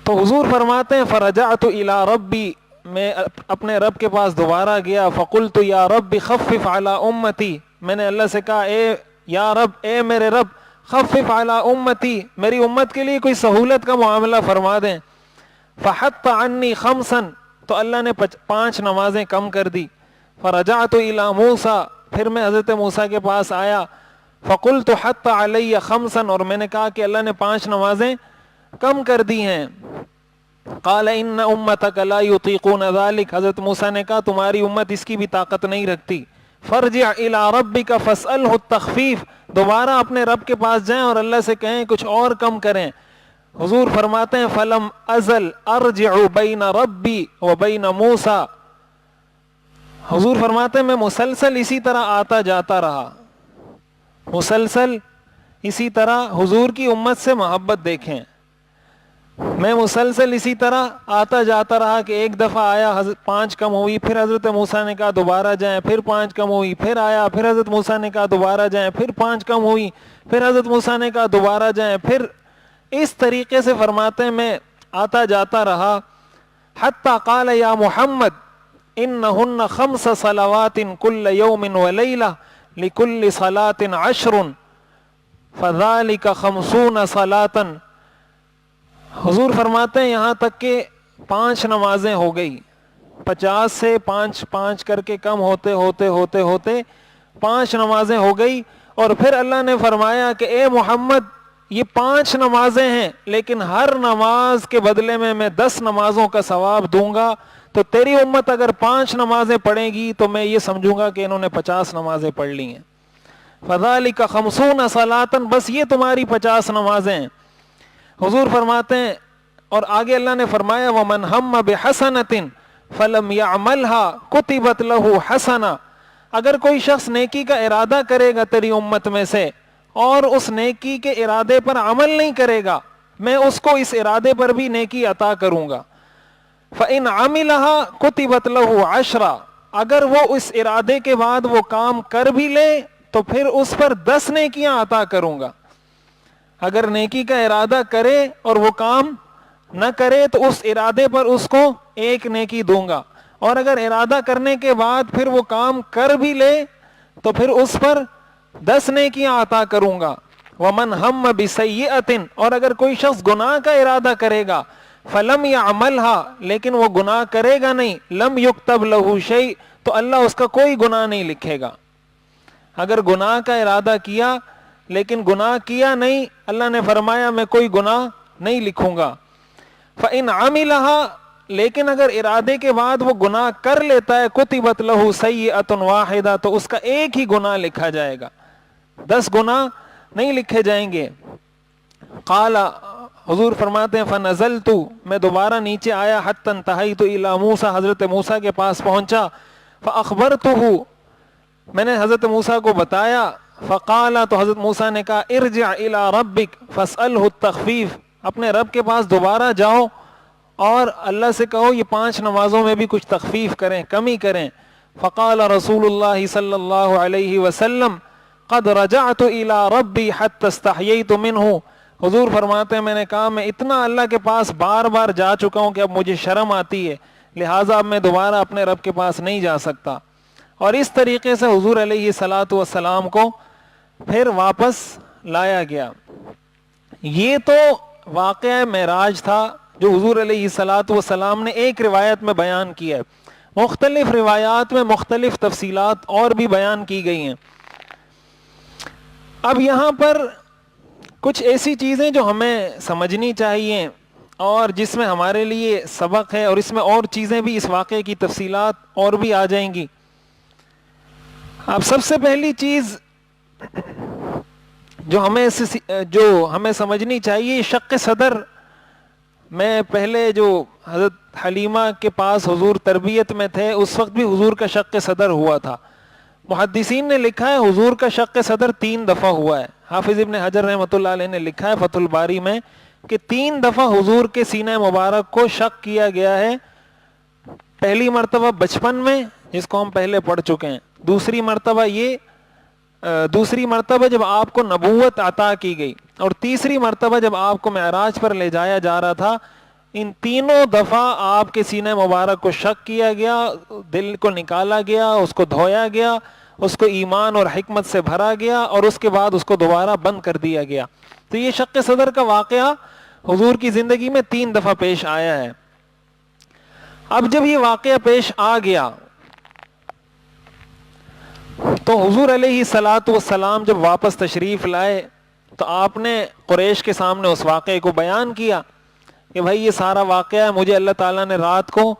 تو حضور فرماتے ہیں فرجعت الى ربی، میں اپنے رب کے پاس دوبارہ گیا، فقلت یا رب خفف علی امتی، میں نے اللہ سے کہا اے یا رب، اے میرے رب خفف علی امتی، میری امت کے لیے کوئی سہولت کا معاملہ فرما دیں۔ فحط عنی 5، تو اللہ نے 5 نمازیں کم کر دی۔ فرجعت الی موسیٰ، پھر میں حضرت موسیٰ کے پاس آیا، فقلت حط علی 5، اور میں نے کہا کہ اللہ نے 5 نمازیں کم کر دی ہیں۔ قال ان امتک لا یطیقون ذلک، حضرت موسیٰ نے کہا تمہاری امت اس کی بھی طاقت نہیں رکھتی۔ فرجع الی ربک فاسألہ التخفیف، دوبارہ اپنے رب کے پاس جائیں اور اللہ سے کہیں کچھ اور کم کریں۔ حضور فرماتے ہیں فلم ازل ارجع بین ربی و بین موسیٰ، حضور فرماتے ہیں میں مسلسل اسی طرح آتا جاتا رہا، مسلسل اسی طرح، حضور کی امت سے محبت دیکھیں، میں مسلسل اسی طرح آتا جاتا رہا کہ ایک دفعہ آیا 5 کم ہوئی، پھر حضرت موسیٰ نے کہا دوبارہ جائیں، پھر 5 کم ہوئی، پھر آیا، پھر حضرت موسیٰ نے کہا دوبارہ جائیں، پھر 5 کم ہوئی، پھر حضرت موسیٰ نے کہا دوبارہ جائیں، پھر اس طریقے سے فرماتے ہیں میں آتا جاتا رہا۔ حتی قال یا محمد انہن 5 صلوات کل یوم ولیلہ لکل صلاة 10 فذلک 50 صلاة، حضور فرماتے ہیں یہاں تک کہ 5 نمازیں ہو گئی، 50 سے 5 کر کے کم ہوتے ہوتے ہوتے ہوتے 5 نمازیں ہو گئی، اور پھر اللہ نے فرمایا کہ اے محمد یہ 5 نمازیں ہیں لیکن ہر نماز کے بدلے میں 10 نمازوں کا ثواب دوں گا، تو تیری امت اگر 5 نمازیں پڑھے گی تو میں یہ سمجھوں گا کہ انہوں نے 50 نمازیں پڑھ لی ہیں۔ فذلک 50 صلاۃ، بس یہ تمہاری 50 نمازیں ہیں۔ حضور فرماتے ہیں اور آگے اللہ نے فرمایا وَمَنْ هَمَّ بِحَسَنَةٍ فَلَمْ يَعْمَلْهَا كُتِبَتْ لَهُ حَسَنَةً، اگر کوئی شخص نیکی کا ارادہ کرے گا تیری امت میں سے اور اس نیکی کے ارادے پر عمل نہیں کرے گا، میں اس کو اس ارادے پر بھی نیکی عطا کروں گا۔ فَإِنْ عَمِلَهَا كُتِبَتْ لَهُ 10، اگر وہ اس ارادے کے بعد وہ کام کر بھی لے تو پھر اس پر 10 نیکیاں عطا کروں گا۔ اگر نیکی کا ارادہ کرے اور وہ کام نہ کرے تو اس ارادے پر اس کو 1 نیکی دوں گا، اور اگر ارادہ کرنے کے بعد پھر وہ کام کر بھی لے تو پھر اس پر 10 نیکیاں عطا کروں گا۔ وَمَنْ هَمَّ بِسَيِّئَةٍ، اور اگر کوئی شخص گناہ کا ارادہ کرے گا فَلَمْ يَعْمَلْهَا، لیکن وہ گناہ کرے گا نہیں، لَمْ يُكْتَبْ لَهُ شَيْءٌ، تو اللہ اس کا کوئی گناہ نہیں لکھے گا۔ اگر گناہ کا ارادہ کیا لیکن گناہ کیا نہیں، اللہ نے فرمایا میں کوئی گناہ نہیں لکھوں گا۔ فَإِنْ عَمِلَهَا، لیکن اگر ارادے کے بعد وہ گناہ کر لیتا ہے كُتِبَتْ لَهُ سَيِّئَةٌ وَاحِدَةٌ، تو اس کا ایک ہی گناہ لکھا جائے گا، 10 گناہ نہیں لکھے جائیں گے۔ قال، حضور فرماتے ہیں فَنَزَلْتُ، میں دوبارہ نیچے آیا، حَتَّى انْتَهَيْتُ إِلَى مُوسَىٰ، حضرت موسیٰ کے پاس پہنچا، فَأَخْبَرْتُهُ، میں نے حضرت موسیٰ کو بتایا، فقال، تو حضرت موسیٰ نے کہا ارجع الى ربک فاسألہ التخفیف، اپنے رب کے پاس دوبارہ جاؤ اور اللہ سے کہو یہ 5 نمازوں میں بھی کچھ تخفیف کریں, کمی کریں. فقال رسول اللہ صلی اللہ علیہ وسلم قد رجعت الى ربی حتی استحییت منہ. حضور فرماتے ہیں میں نے کہا میں اتنا اللہ کے پاس بار بار جا چکا ہوں کہ اب مجھے شرم آتی ہے, لہٰذا اب میں دوبارہ اپنے رب کے پاس نہیں جا سکتا. اور اس طریقے سے حضور علیہ الصلاۃ والسلام کو پھر واپس لایا گیا. یہ تو واقعہ معراج تھا جو حضور علیہ الصلاۃ والسلام نے ایک روایت میں بیان کیا ہے. مختلف روایات میں مختلف تفصیلات اور بھی بیان کی گئی ہیں. اب یہاں پر کچھ ایسی چیزیں جو ہمیں سمجھنی چاہیے اور جس میں ہمارے لیے سبق ہے, اور اس میں اور چیزیں بھی, اس واقعے کی تفصیلات اور بھی آ جائیں گی. اب سب سے پہلی چیز جو ہمیں سمجھنی چاہیے, شق صدر. میں پہلے جو حضرت حلیمہ کے پاس حضور تربیت میں تھے اس وقت بھی حضور کا شق صدر ہوا تھا. محدثین نے لکھا ہے حضور کا شق صدر 3 دفعہ ہوا ہے. حافظ ابن حجر رحمۃ اللہ علیہ نے لکھا ہے فتح الباری میں کہ 3 دفعہ حضور کے سینہ مبارک کو شق کیا گیا ہے. پہلی مرتبہ بچپن میں, جس کو ہم پہلے پڑھ چکے ہیں. دوسری مرتبہ جب آپ کو نبوت عطا کی گئی, اور تیسری مرتبہ جب آپ کو معراج پر لے جایا جا رہا تھا. ان تینوں دفعہ آپ کے سینہ مبارک کو شق کیا گیا, دل کو نکالا گیا, اس کو دھویا گیا, اس کو ایمان اور حکمت سے بھرا گیا, اور اس کے بعد اس کو دوبارہ بند کر دیا گیا. تو یہ شق صدر کا واقعہ حضور کی زندگی میں 3 دفعہ پیش آیا ہے. اب جب یہ واقعہ پیش آ گیا تو حضور علیہ الصلاۃ والسلام جب واپس تشریف لائے تو آپ نے قریش کے سامنے اس واقعے کو بیان کیا کہ بھائی یہ سارا واقعہ ہے, مجھے اللہ تعالیٰ نے رات کو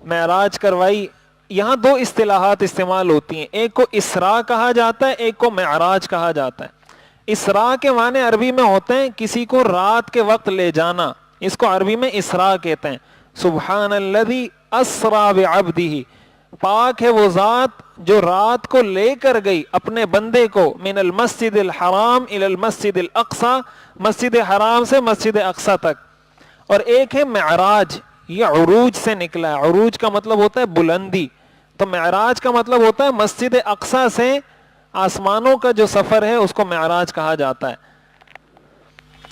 معراج کروائی. یہاں 2 اصطلاحات استعمال ہوتی ہیں, ایک کو اسراء کہا جاتا ہے, ایک کو معراج کہا جاتا ہے. اسراء کے معنی عربی میں ہوتے ہیں کسی کو رات کے وقت لے جانا, اس کو عربی میں اسراء کہتے ہیں. سبحان الذی اسریٰ بعبدہ, پاک ہے وہ ذات جو رات کو لے کر گئی اپنے بندے کو من المسجد الحرام الی المسجد الاقصی, مسجد حرام سے مسجد اقصی تک. اور ایک ہے معراج, یہ عروج سے نکلا ہے. عروج کا مطلب ہوتا ہے بلندی, تو معراج کا مطلب ہوتا ہے مسجد اقصی سے آسمانوں کا جو سفر ہے اس کو معراج کہا جاتا ہے.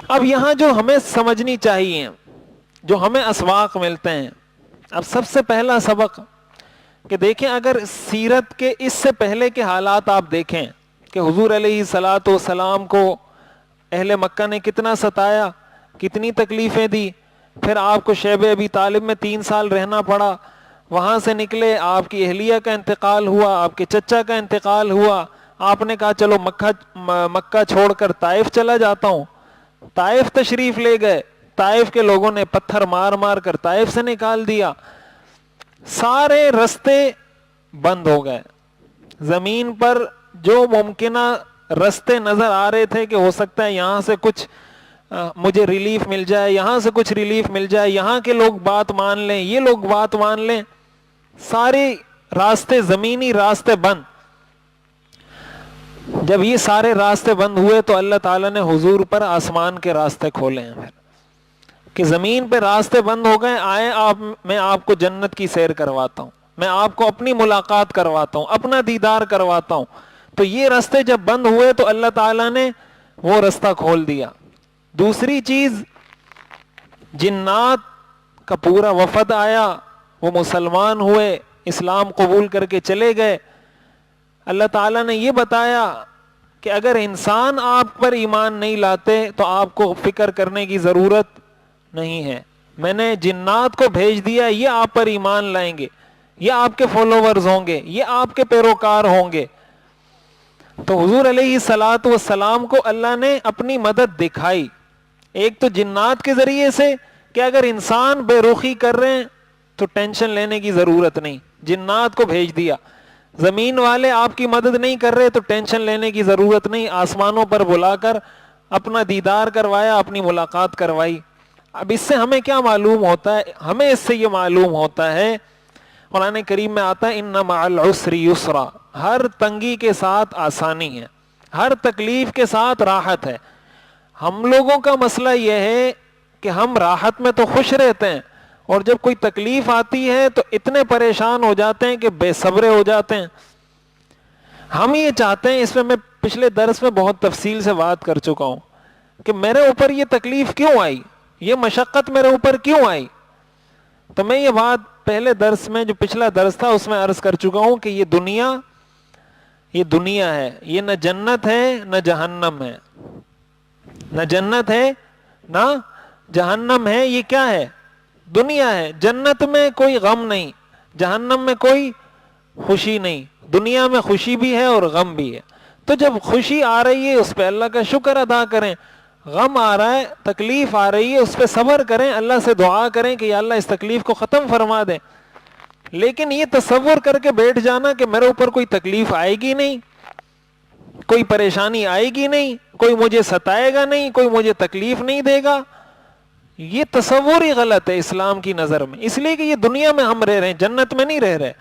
اب یہاں جو ہمیں سمجھنی چاہیے, جو ہمیں اسواق ملتے ہیں, اب سب سے پہلا سبق کہ دیکھیں اگر سیرت کے اس سے پہلے کے حالات آپ دیکھیں کہ حضور علیہ الصلاۃ والسلام کو اہل مکہ نے کتنا ستایا, کتنی تکلیفیں دی. پھر آپ کو شیب ابی طالب میں 3 سال رہنا پڑا, وہاں سے نکلے, آپ کی اہلیہ کا انتقال ہوا, آپ کے چچا کا انتقال ہوا. آپ نے کہا چلو مکہ چھوڑ کر طائف چلا جاتا ہوں. طائف تشریف لے گئے, طائف کے لوگوں نے پتھر مار مار کر طائف سے نکال دیا. سارے رستے بند ہو گئے. زمین پر جو ممکنہ رستے نظر آ رہے تھے کہ ہو سکتا ہے یہاں سے کچھ مجھے ریلیف مل جائے, یہاں سے کچھ ریلیف مل جائے, یہاں کے لوگ بات مان لیں, یہ لوگ بات مان لیں, سارے راستے, زمینی راستے بند. جب یہ سارے راستے بند ہوئے تو اللہ تعالیٰ نے حضور پر آسمان کے راستے کھولے ہیں کہ زمین پہ راستے بند ہو گئے, آئے میں آپ کو جنت کی سیر کرواتا ہوں, میں آپ کو اپنی ملاقات کرواتا ہوں, اپنا دیدار کرواتا ہوں. تو یہ راستے جب بند ہوئے تو اللہ تعالیٰ نے وہ راستہ کھول دیا. دوسری چیز, جنات کا پورا وفد آیا, وہ مسلمان ہوئے, اسلام قبول کر کے چلے گئے. اللہ تعالیٰ نے یہ بتایا کہ اگر انسان آپ پر ایمان نہیں لاتے تو آپ کو فکر کرنے کی ضرورت نہیں ہے, میں نے جنات کو بھیج دیا, یہ آپ پر ایمان لائیں گے, یہ آپ کے فالوورز ہوں گے, یہ آپ کے پیروکار ہوں گے. تو حضور علیہ الصلاۃ والسلام کو اللہ نے اپنی مدد دکھائی, ایک تو جنات کے ذریعے سے کہ اگر انسان بے رخی کر رہے ہیں تو ٹینشن لینے کی ضرورت نہیں, جنات کو بھیج دیا. زمین والے آپ کی مدد نہیں کر رہے تو ٹینشن لینے کی ضرورت نہیں, آسمانوں پر بلا کر اپنا دیدار کروایا, اپنی ملاقات کروائی. اب اس سے ہمیں کیا معلوم ہوتا ہے؟ ہمیں اس سے یہ معلوم ہوتا ہے, قرآن کریم میں آتا ہے ان مع العسر یسرا, ہر تنگی کے ساتھ آسانی ہے, ہر تکلیف کے ساتھ راحت ہے. ہم لوگوں کا مسئلہ یہ ہے کہ ہم راحت میں تو خوش رہتے ہیں اور جب کوئی تکلیف آتی ہے تو اتنے پریشان ہو جاتے ہیں کہ بے صبرے ہو جاتے ہیں. ہم یہ چاہتے ہیں, اس میں پچھلے درس میں بہت تفصیل سے بات کر چکا ہوں, کہ میرے اوپر یہ تکلیف کیوں آئی, یہ مشقت میرے اوپر کیوں آئی. تو میں یہ بات پہلے درس میں, جو پچھلا درس تھا اس میں عرض کر چکا ہوں کہ یہ دنیا ہے, یہ نہ جنت ہے نہ جہنم ہے, نہ جنت ہے نہ جہنم ہے. یہ کیا ہے؟ دنیا ہے. جنت میں کوئی غم نہیں, جہنم میں کوئی خوشی نہیں. دنیا میں خوشی بھی ہے اور غم بھی ہے. تو جب خوشی آ رہی ہے اس پہ اللہ کا شکر ادا کریں, غم آ رہا ہے, تکلیف آ رہی ہے, اس پہ صبر کریں, اللہ سے دعا کریں کہ یا اللہ اس تکلیف کو ختم فرما دیں. لیکن یہ تصور کر کے بیٹھ جانا کہ میرے اوپر کوئی تکلیف آئے گی نہیں, کوئی پریشانی آئے گی نہیں, کوئی مجھے ستائے گا نہیں, کوئی مجھے تکلیف نہیں دے گا, یہ تصور ہی غلط ہے اسلام کی نظر میں. اس لیے کہ یہ دنیا میں ہم رہ رہے ہیں, جنت میں نہیں رہ رہے.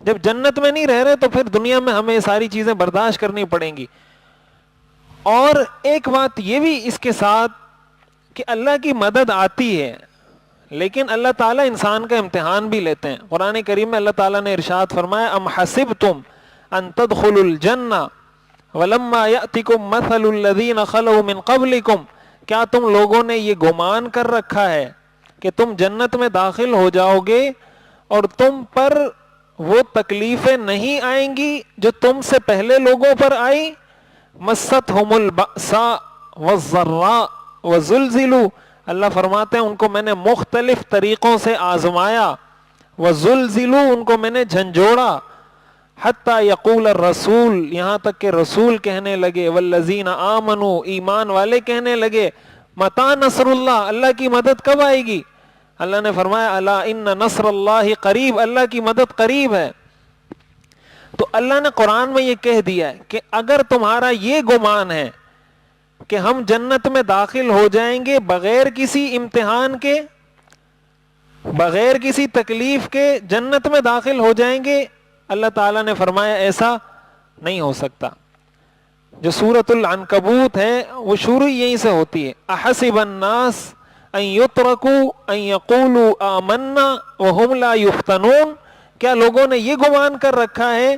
جب جنت میں نہیں رہ رہے تو پھر دنیا میں ہمیں ساری چیزیں برداشت کرنی پڑیں گی. اور ایک بات یہ بھی اس کے ساتھ کہ اللہ کی مدد آتی ہے, لیکن اللہ تعالیٰ انسان کا امتحان بھی لیتے ہیں. قرآن کریم میں اللہ تعالیٰ نے ارشاد فرمایا, ام حسبتم ان تدخلوا الجنہ ولما یأتکم مثل الذین خلوا من قبلکم, کیا تم لوگوں نے یہ گمان کر رکھا ہے کہ تم جنت میں داخل ہو جاؤ گے اور تم پر وہ تکلیفیں نہیں آئیں گی جو تم سے پہلے لوگوں پر آئی. مستہم البأساء والضراء وزلزلوا, اللہ فرماتے ہیں ان کو میں نے مختلف طریقوں سے آزمایا, وزلزلوا ان کو میں نے جھنجھوڑا, حتی یقول الرسول یہاں تک کہ رسول کہنے لگے, والذین آمنوا ایمان والے کہنے لگے, متی نصر اللہ اللہ کی مدد کب آئے گی. اللہ نے فرمایا الا ان نصر اللہ قریب, اللہ کی مدد قریب ہے. تو اللہ نے قرآن میں یہ کہہ دیا ہے کہ اگر تمہارا یہ گمان ہے کہ ہم جنت میں داخل ہو جائیں گے بغیر کسی امتحان کے, بغیر کسی تکلیف کے جنت میں داخل ہو جائیں گے, اللہ تعالیٰ نے فرمایا ایسا نہیں ہو سکتا. جو سورۃ العنکبوت ہے وہ شروع یہیں سے ہوتی ہے, احسب الناس ان یترکوا ان یقولوا آمنا وہم لا یفتنون, کیا لوگوں نے یہ گمان کر رکھا ہے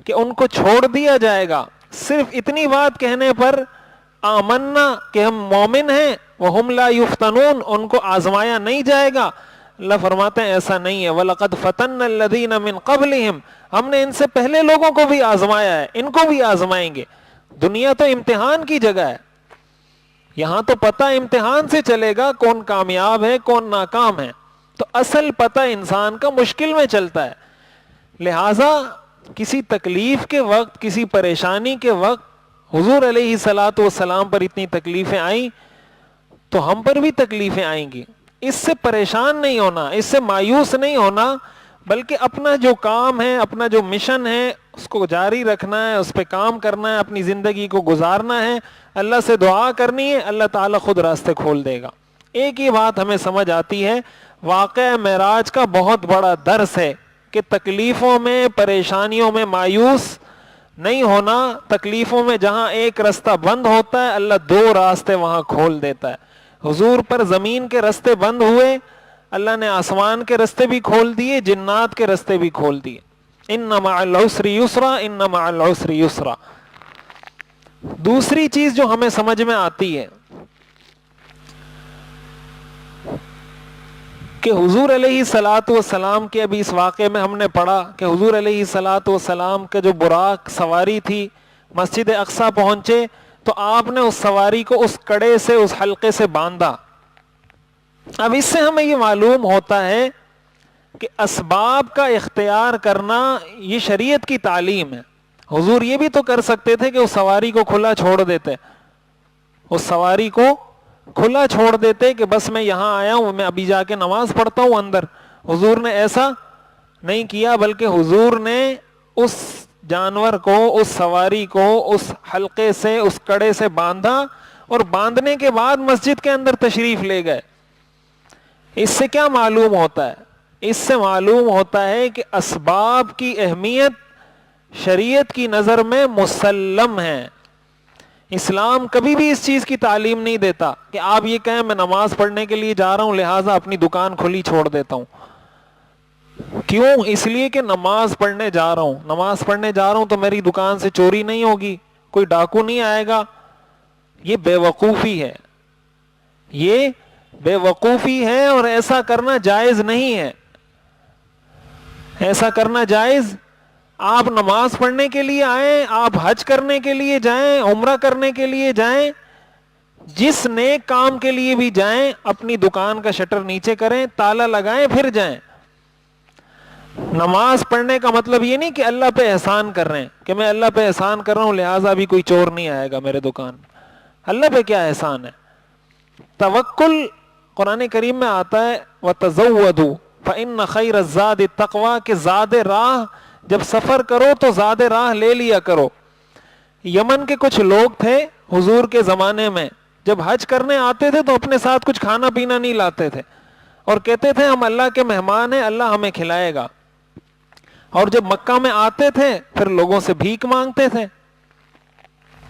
کہ ان کو چھوڑ دیا جائے گا صرف اتنی بات کہنے پر, آمنا کہ ہم مومن ہیں, وہم لا یفتنون ان کو آزمایا نہیں جائے گا. اللہ فرماتے ہیں ایسا نہیں ہے. وَلَقَدْ فَتَنَّ الَّذِينَ مِن قَبْلِهِمْ, ہم نے ان سے پہلے لوگوں کو بھی آزمایا ہے, ان کو بھی آزمائیں گے. دنیا تو امتحان کی جگہ ہے, یہاں تو پتہ امتحان سے چلے گا کون کامیاب ہے کون ناکام ہے. تو اصل پتہ انسان کا مشکل میں چلتا ہے. لہٰذا کسی تکلیف کے وقت, کسی پریشانی کے وقت, حضور علیہ الصلوۃ والسلام پر اتنی تکلیفیں آئیں تو ہم پر بھی تکلیفیں آئیں گی. اس سے پریشان نہیں ہونا, اس سے مایوس نہیں ہونا, بلکہ اپنا جو کام ہے, اپنا جو مشن ہے اس کو جاری رکھنا ہے, اس پہ کام کرنا ہے, اپنی زندگی کو گزارنا ہے, اللہ سے دعا کرنی ہے, اللہ تعالیٰ خود راستے کھول دے گا. ایک ہی بات ہمیں سمجھ آتی ہے, واقعہ معراج کا بہت بڑا درس ہے کہ تکلیفوں میں پریشانیوں میں مایوس نہیں ہونا. تکلیفوں میں جہاں ایک راستہ بند ہوتا ہے اللہ دو راستے وہاں کھول دیتا ہے. حضور پر زمین کے راستے بند ہوئے, اللہ نے آسمان کے راستے بھی کھول دیے, جنات کے راستے بھی کھول دیے. ان مع العسر یسرا, ان مع العسر یسرا. دوسری چیز جو ہمیں سمجھ میں آتی ہے کہ حضور علیہ الصلوۃ والسلام کے, ابھی اس واقعے میں ہم نے پڑھا کہ حضور علیہ الصلوۃ والسلام کے جو براق سواری تھی, مسجد اقصی پہنچے تو آپ نے اس سواری کو اس کڑے سے, اس حلقے سے باندھا. اب اس سے ہمیں یہ معلوم ہوتا ہے کہ اسباب کا اختیار کرنا یہ شریعت کی تعلیم ہے. حضور یہ بھی تو کر سکتے تھے کہ اس سواری کو کھلا چھوڑ دیتے, اس سواری کو کھلا چھوڑ دیتے کہ بس میں یہاں آیا ہوں, میں ابھی جا کے نماز پڑھتا ہوں اندر. حضور نے ایسا نہیں کیا, بلکہ حضور نے اس جانور کو, اس سواری کو اس حلقے سے, اس کڑے سے باندھا, اور باندھنے کے بعد مسجد کے اندر تشریف لے گئے. اس سے کیا معلوم ہوتا ہے؟ اس سے معلوم ہوتا ہے کہ اسباب کی اہمیت شریعت کی نظر میں مسلم ہے. اسلام کبھی بھی اس چیز کی تعلیم نہیں دیتا کہ آپ یہ کہیں میں نماز پڑھنے کے لیے جا رہا ہوں لہٰذا اپنی دکان کھلی چھوڑ دیتا ہوں. کیوں؟ اس لیے کہ نماز پڑھنے جا رہا ہوں، نماز پڑھنے جا رہا ہوں تو میری دکان سے چوری نہیں ہوگی، کوئی ڈاکو نہیں آئے گا. یہ بے وقوفی ہے، یہ بے وقوفی ہے، اور ایسا کرنا جائز نہیں ہے. ایسا کرنا جائز، آپ نماز پڑھنے کے لیے آئیں، آپ حج کرنے کے لیے جائیں، عمرہ کرنے کے لیے جائیں، جس نیک کام کے لیے بھی جائیں، اپنی دکان کا شٹر نیچے کریں، تالا لگائیں، پھر جائیں. نماز پڑھنے کا مطلب یہ نہیں کہ اللہ پہ احسان کر رہے ہیں کہ میں اللہ پہ احسان کر رہا ہوں لہٰذا بھی کوئی چور نہیں آئے گا میرے دکان. اللہ پہ کیا احسان ہے؟ توکل قرآن کریم میں آتا ہے وَتَزَوَّدُوا فَإِنَّ خَيْرَ الزَّادِ التَّقْوَىٰ کہ زاد راہ جب سفر کرو تو زاد راہ لے لیا کرو. یمن کے کچھ لوگ تھے حضور کے زمانے میں، جب حج کرنے آتے تھے تو اپنے ساتھ کچھ کھانا پینا نہیں لاتے تھے اور کہتے تھے ہم اللہ کے مہمان ہیں، اللہ ہمیں کھلائے گا. اور جب مکہ میں آتے تھے پھر لوگوں سے بھیک مانگتے تھے.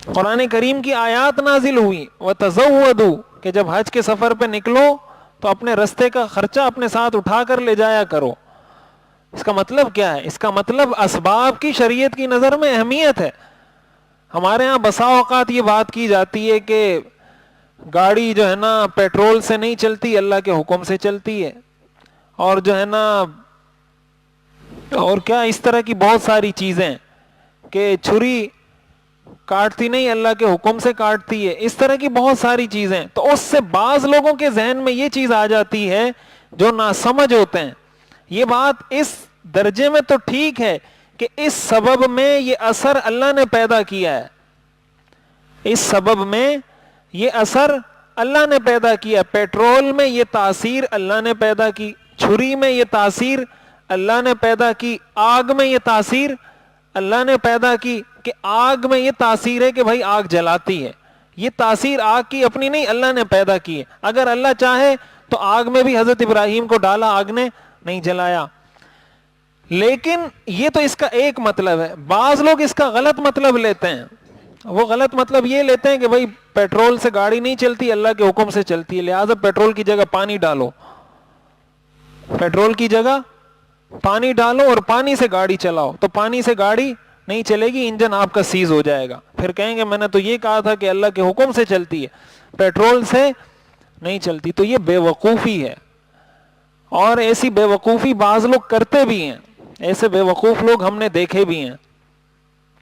قرآن کریم کی آیات نازل ہوئی وَتَزَوَّدُوا کہ جب حج کے سفر پہ نکلو تو اپنے رستے کا خرچہ اپنے ساتھ اٹھا کر لے جایا کرو. اس کا مطلب کیا ہے؟ اس کا مطلب اسباب کی شریعت کی نظر میں اہمیت ہے. ہمارے ہاں بسا اوقات یہ بات کی جاتی ہے کہ گاڑی جو ہے نا پیٹرول سے نہیں چلتی، اللہ کے حکم سے چلتی ہے، اور جو ہے نا اور کیا اس طرح کی بہت ساری چیزیں کہ چھری کاٹتی نہیں اللہ کے حکم سے کاٹتی ہے، اس طرح کی بہت ساری چیزیں. تو اس سے بعض لوگوں کے ذہن میں یہ چیز آ جاتی ہے جو ناسمجھ ہوتے ہیں. یہ بات اس درجے میں تو ٹھیک ہے کہ اس سبب میں یہ اثر اللہ نے پیدا کیا ہے، اس سبب میں یہ اثر اللہ نے پیدا کیا. پیٹرول میں یہ تاثیر اللہ نے پیدا کی، چھری میں یہ تاثیر اللہ نے پیدا کی، آگ میں یہ تاثیر اللہ نے پیدا کی. کہ آگ میں یہ تاثیر ہے کہ بھائی آگ جلاتی ہے، یہ تاثیر آگ کی اپنی نہیں، اللہ نے پیدا کی ہے. اگر اللہ چاہے تو آگ میں بھی حضرت ابراہیم کو ڈالا، آگ نے نہیں جلایا. لیکن یہ تو اس کا ایک مطلب ہے. بعض لوگ اس کا غلط مطلب لیتے ہیں. وہ غلط مطلب یہ لیتے ہیں کہ بھائی پیٹرول سے گاڑی نہیں چلتی، اللہ کے حکم سے چلتی ہے، لہٰذا پیٹرول کی جگہ پانی ڈالو، پیٹرول کی جگہ پانی ڈالو اور پانی سے گاڑی چلاؤ. تو پانی سے گاڑی نہیں چلے گی، انجن آپ کا سیز ہو جائے گا. پھر کہیں گے میں نے تو یہ کہا تھا کہ اللہ کے حکم سے چلتی ہے، پیٹرول سے نہیں چلتی. تو یہ بے وقوفی ہے، اور ایسی بے وقوفی بعض لوگ کرتے بھی ہیں. ایسے بے وقوف لوگ ہم نے دیکھے بھی ہیں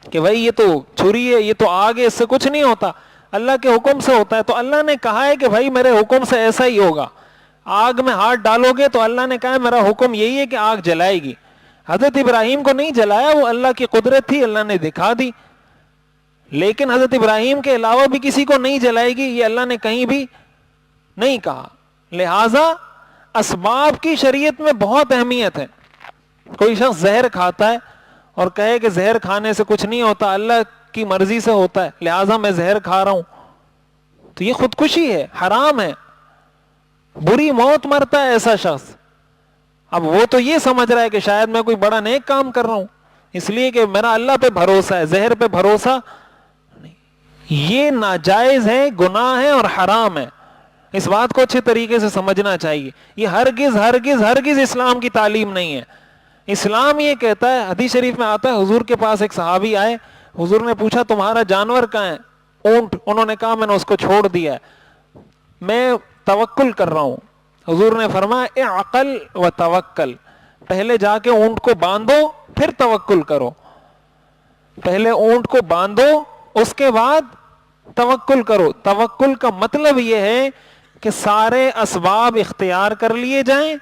کہ بھائی یہ تو چھری ہے، یہ تو آگ ہے، اس سے کچھ نہیں ہوتا، اللہ کے حکم سے ہوتا ہے. تو اللہ نے کہا ہے کہ بھائی میرے حکم سے ایسا ہی ہوگا. آگ میں ہاتھ ڈالو گے تو اللہ نے کہا ہے میرا حکم یہی ہے کہ آگ جلائے گی. حضرت ابراہیم کو نہیں جلایا، وہ اللہ کی قدرت تھی، اللہ نے دکھا دی. لیکن حضرت ابراہیم کے علاوہ بھی کسی کو نہیں جلائے گی، یہ اللہ نے کہیں بھی نہیں کہا. لہذا اسباب کی شریعت میں بہت اہمیت ہے. کوئی شخص زہر کھاتا ہے اور کہے کہ زہر کھانے سے کچھ نہیں ہوتا، اللہ کی مرضی سے ہوتا ہے لہذا میں زہر کھا رہا ہوں، تو یہ خودکشی ہے، حرام ہے، بری موت مرتا ہے ایسا شخص. اب وہ تو یہ سمجھ رہا ہے کہ شاید میں کوئی بڑا نیک کام کر رہا ہوں اس لیے کہ میرا اللہ پہ بھروسہ ہے، زہر پہ بھروسہ نہیں. یہ ناجائز ہے، گناہ ہے اور حرام ہے. اس بات کو اچھے طریقے سے سمجھنا چاہیے. یہ ہرگز ہرگز ہرگز اسلام کی تعلیم نہیں ہے. اسلام یہ کہتا ہے، حدیث شریف میں آتا ہے، حضور کے پاس ایک صحابی آئے، حضور نے پوچھا تمہارا جانور کہاں ہے؟ اونٹ. انہوں نے کہا میں نے اس کو چھوڑ دیا ہے، میں توکل کر رہا ہوں. حضور نے فرمایا اعقل و توکل، پہلے جا کے اونٹ کو باندھو پھر توکل کرو. پہلے اونٹ کو باندھو اس کے بعد توکل کرو. توکل کا مطلب یہ ہے کہ سارے اسباب اختیار کر لیے جائیں،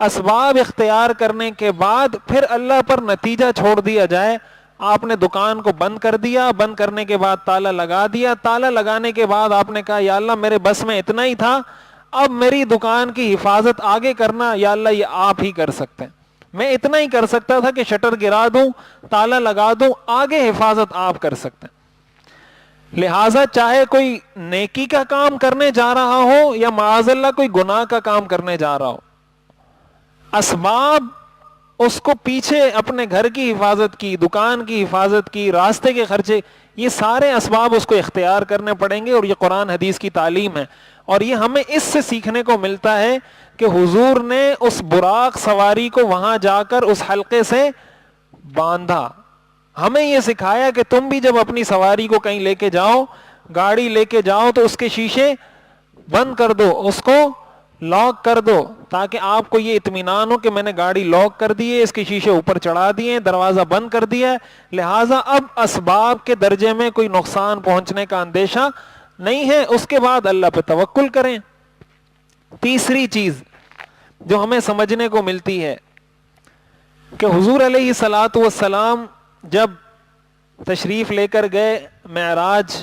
اسباب اختیار کرنے کے بعد پھر اللہ پر نتیجہ چھوڑ دیا جائے. آپ نے دکان کو بند کر دیا، بند کرنے کے بعد تالا لگا دیا، تالا لگانے کے بعد آپ نے کہا یا اللہ میرے بس میں اتنا ہی تھا، اب میری دکان کی حفاظت آگے کرنا یا اللہ یہ آپ ہی کر سکتے ہیں. میں اتنا ہی کر سکتا تھا کہ شٹر گرا دوں، تالا لگا دوں، آگے حفاظت آپ کر سکتے ہیں. لہٰذا چاہے کوئی نیکی کا کام کرنے جا رہا ہو یا معاذ اللہ کوئی گناہ کا کام کرنے جا رہا ہو، اسباب اس کو پیچھے اپنے گھر کی حفاظت کی, دکان کی حفاظت کی, راستے کے خرچے, یہ سارے اسباب اس کو اختیار کرنے پڑیں گے. اور یہ قرآن حدیث کی تعلیم ہے, اور یہ ہمیں اس سے سیکھنے کو ملتا ہے کہ حضور نے اس براق سواری کو وہاں جا کر اس حلقے سے باندھا. ہمیں یہ سکھایا کہ تم بھی جب اپنی سواری کو کہیں لے کے جاؤ, گاڑی لے کے جاؤ, تو اس کے شیشے بند کر دو, اس کو لاک کر دو, تاکہ آپ کو یہ اطمینان ہو کہ میں نے گاڑی لاک کر دی ہے, اس کے شیشے اوپر چڑھا دیے, دروازہ بند کر دیا ہے, لہٰذا اب اسباب کے درجے میں کوئی نقصان پہنچنے کا اندیشہ نہیں ہے. اس کے بعد اللہ پہ توکل کریں. تیسری چیز جو ہمیں سمجھنے کو ملتی ہے کہ حضور علیہ الصلاۃ والسلام جب تشریف لے کر گئے معراج,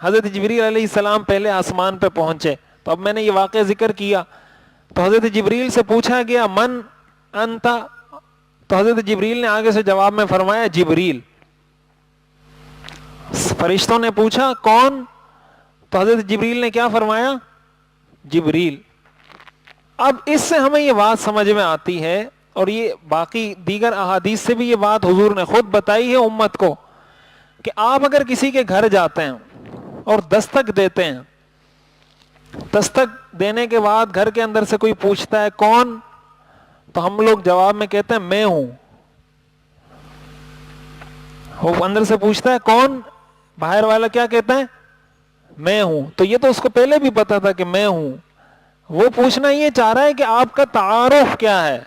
حضرت جبریل علیہ السلام پہلے آسمان پہ پہنچے. تو اب میں نے یہ واقعہ ذکر کیا تو حضرت جبریل سے پوچھا گیا من انت, تو حضرت جبریل نے آگے سے جواب میں فرمایا جبریل. فرشتوں نے پوچھا کون, تو حضرت جبریل نے کیا فرمایا جبریل. اب اس سے ہمیں یہ بات سمجھ میں آتی ہے, اور یہ باقی دیگر احادیث سے بھی یہ بات حضور نے خود بتائی ہے امت کو, کہ آپ اگر کسی کے گھر جاتے ہیں اور دستک دیتے ہیں, دستک دینے کے بعد گھر کے اندر سے کوئی پوچھتا ہے کون, تو ہم لوگ جواب میں کہتے ہیں میں ہوں. وہ اندر سے پوچھتا ہے کون, باہر والا کیا کہتا ہے میں ہوں. تو یہ تو اس کو پہلے بھی پتا تھا کہ میں ہوں. وہ پوچھنا یہ چاہ رہا ہے کہ آپ کا تعارف کیا ہے,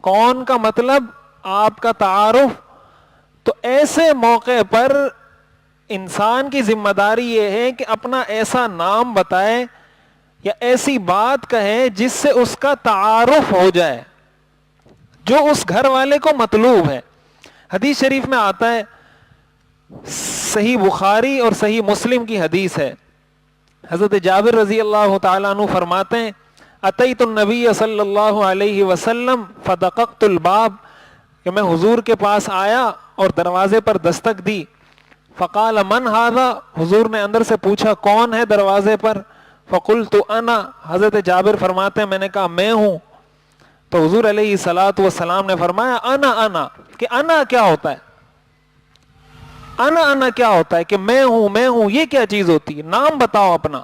کون کا مطلب آپ کا تعارف. تو ایسے موقع پر انسان کی ذمہ داری یہ ہے کہ اپنا ایسا نام بتائے یا ایسی بات کہے جس سے اس کا تعارف ہو جائے جو اس گھر والے کو مطلوب ہے. حدیث شریف میں آتا ہے, صحیح بخاری اور صحیح مسلم کی حدیث ہے, حضرت جابر رضی اللہ تعالیٰ عنہ فرماتے ہیں اتیت النبی صلی اللہ علیہ وسلم فدققت الباب, کہ میں حضور کے پاس آیا اور دروازے پر دستک دی. فقال من ھذا, حضور نے اندر سے پوچھا کون ہے دروازے پر. فقلت انا, حضرت جابر فرماتے ہیں میں نے کہا میں ہوں. تو حضور علیہ الصلاۃ والسلام نے فرمایا انا انا, کہ انا کیا ہوتا ہے, انا کیا ہوتا ہے, کہ میں ہوں یہ کیا چیز ہوتی ہے, نام بتاؤ اپنا.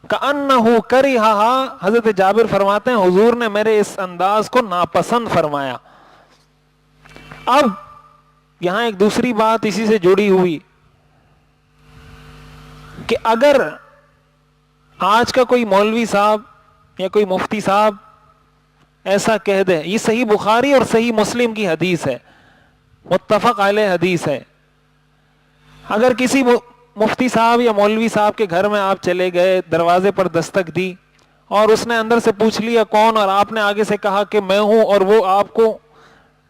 کأنہ کرہھا, حضرت جابر فرماتے ہیں حضور نے میرے اس انداز کو ناپسند فرمایا. اب یہاں ایک دوسری بات اسی سے جڑی ہوئی کہ اگر آج کا کوئی مولوی صاحب یا کوئی مفتی صاحب ایسا کہہ دے, یہ صحیح بخاری اور صحیح مسلم کی حدیث ہے, متفق علیہ حدیث ہے, اگر کسی مفتی صاحب یا مولوی صاحب کے گھر میں آپ چلے گئے, دروازے پر دستک دی اور اس نے اندر سے پوچھ لیا کون, اور آپ نے آگے سے کہا کہ میں ہوں, اور وہ آپ کو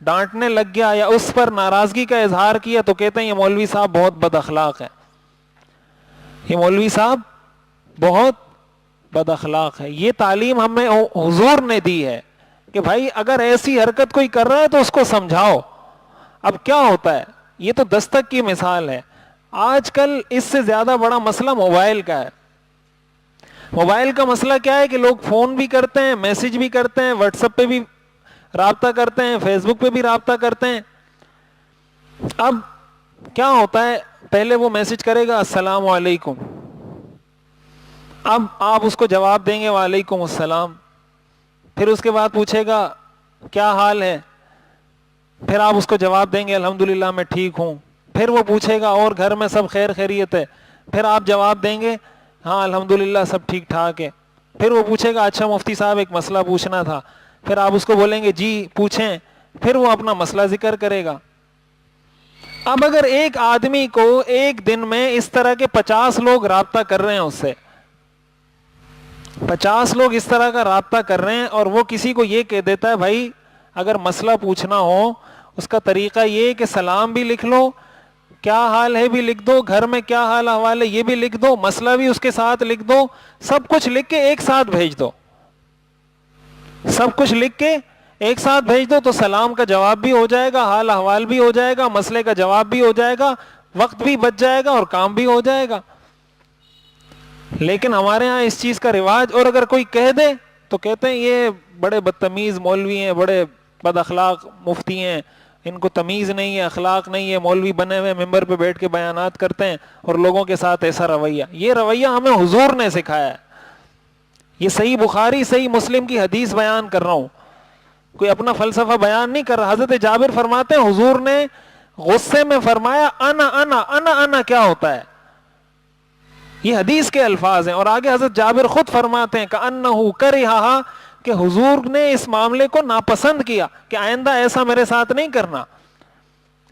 ڈانٹنے لگ گیا یا اس پر ناراضگی کا اظہار کیا, تو کہتے ہیں یہ مولوی صاحب بہت بد اخلاق ہے, یہ مولوی صاحب بہت بد اخلاق ہے. یہ تعلیم ہمیں حضور نے دی ہے کہ بھائی اگر ایسی حرکت کوئی کر رہا ہے تو اس کو سمجھاؤ. اب کیا ہوتا ہے, یہ تو دستک کی مثال ہے, آج کل اس سے زیادہ بڑا مسئلہ موبائل کا ہے. موبائل کا مسئلہ کیا ہے کہ لوگ فون بھی کرتے ہیں, میسج بھی کرتے ہیں, واٹس ایپ پہ بھی رابطہ کرتے ہیں, فیس بک پہ بھی رابطہ کرتے ہیں. اب کیا ہوتا ہے, پہلے وہ میسج کرے گا السلام علیکم, اب آپ اس کو جواب دیں گے وعلیکم السلام, پھر اس کے بعد پوچھے گا کیا حال ہے, پھر آپ اس کو جواب دیں گے الحمدللہ میں ٹھیک ہوں, پھر وہ پوچھے گا اور گھر میں سب خیر خیریت ہے, پھر آپ جواب دیں گے ہاں الحمدللہ سب ٹھیک ٹھاک ہے, پھر وہ پوچھے گا اچھا مفتی صاحب ایک مسئلہ پوچھنا تھا, پھر آپ اس کو بولیں گے جی پوچھیں, پھر وہ اپنا مسئلہ ذکر کرے گا. اب اگر ایک آدمی کو ایک دن میں اس طرح کے 50 لوگ رابطہ کر رہے ہیں, اس سے 50 لوگ اس طرح کا رابطہ کر رہے ہیں, اور وہ کسی کو یہ کہہ دیتا ہے بھائی اگر مسئلہ پوچھنا ہو اس کا طریقہ یہ کہ سلام بھی لکھ لو, کیا حال ہے بھی لکھ دو, گھر میں کیا حال احوال ہے یہ بھی لکھ دو, مسئلہ بھی اس کے ساتھ لکھ دو, سب کچھ لکھ کے ایک ساتھ بھیج دو, سب کچھ لکھ کے ایک ساتھ بھیج دو, تو سلام کا جواب بھی ہو جائے گا, حال احوال بھی ہو جائے گا, مسئلے کا جواب بھی ہو جائے گا, وقت بھی بچ جائے گا اور کام بھی ہو جائے گا. لیکن ہمارے ہاں اس چیز کا رواج, اور اگر کوئی کہہ دے تو کہتے ہیں یہ بڑے بدتمیز مولوی ہیں, بڑے بد اخلاق مفتی ہیں، ان کو تمیز نہیں ہے، اخلاق نہیں ہے، مولوی بنے ہوئے ممبر پہ بیٹھ کے بیانات کرتے ہیں اور لوگوں کے ساتھ ایسا رویہ. یہ رویہ ہمیں حضور نے سکھایا ہے. یہ صحیح بخاری صحیح مسلم کی حدیث بیان کر رہا ہوں، کوئی اپنا فلسفہ بیان نہیں کر رہا. حضرت جابر فرماتے ہیں حضور نے غصے میں فرمایا انا انا انا انا کیا ہوتا ہے، یہ حدیث کے الفاظ ہیں. اور آگے حضرت جابر خود فرماتے ہیں کأنہ کرہا، کہ حضور نے اس معاملے کو ناپسند کیا کہ آئندہ ایسا میرے ساتھ نہیں کرنا.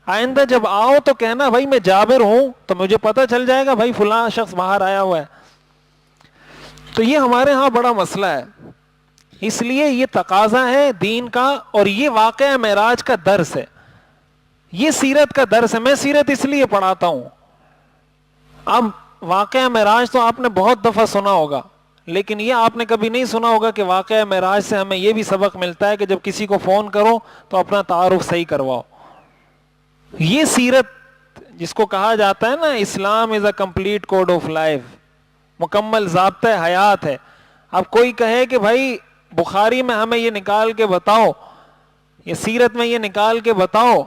آئندہ جب آؤ تو کہنا بھائی میں جابر ہوں، تو مجھے پتہ چل جائے گا بھائی فلاں شخص باہر آیا ہوا ہے. تو یہ ہمارے ہاں بڑا مسئلہ ہے. اس لیے یہ تقاضا ہے دین کا، اور یہ واقعہ معراج کا درس ہے، یہ سیرت کا درس ہے. میں سیرت اس لیے پڑھاتا ہوں. اب واقعہ معراج تو آپ نے بہت دفعہ سنا ہوگا، لیکن یہ آپ نے کبھی نہیں سنا ہوگا کہ واقعہ معراج سے ہمیں یہ بھی سبق ملتا ہے کہ جب کسی کو فون کرو تو اپنا تعارف صحیح کرواؤ. یہ سیرت جس کو کہا جاتا ہے نا Islam is a complete code of life, مکمل ضابطہ حیات ہے. اب کوئی کہے کہ بھائی بخاری میں ہمیں یہ نکال کے بتاؤ، یہ سیرت میں یہ نکال کے بتاؤ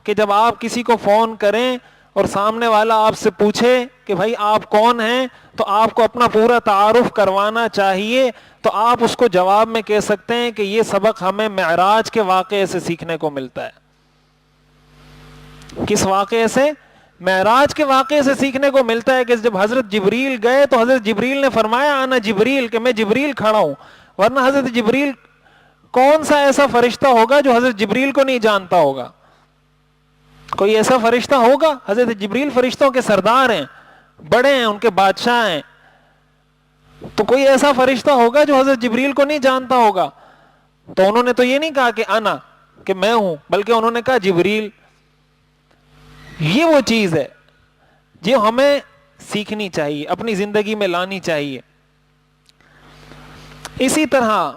کہ جب آپ کسی کو فون کریں اور سامنے والا آپ سے پوچھے کہ بھائی آپ کون ہیں، تو آپ کو اپنا پورا تعارف کروانا چاہیے، تو آپ اس کو جواب میں کہہ سکتے ہیں کہ یہ سبق ہمیں معراج کے واقعے سے سیکھنے کو ملتا ہے. کس واقعے سے؟ معراج کے واقعے سے سیکھنے کو ملتا ہے کہ جب حضرت جبریل گئے تو حضرت جبریل نے فرمایا انا جبریل، کہ میں جبریل کھڑا ہوں. ورنہ حضرت جبریل، کون سا ایسا فرشتہ ہوگا جو حضرت جبریل کو نہیں جانتا ہوگا؟ کوئی ایسا فرشتہ ہوگا؟ حضرت جبریل فرشتوں کے سردار ہیں، بڑے ہیں، ان کے بادشاہ ہیں. تو کوئی ایسا فرشتہ ہوگا جو حضرت جبریل کو نہیں جانتا ہوگا؟ تو انہوں نے تو یہ نہیں کہا کہ انا، کہ میں ہوں، بلکہ انہوں نے کہا جبریل. یہ وہ چیز ہے جو ہمیں سیکھنی چاہیے، اپنی زندگی میں لانی چاہیے. اسی طرح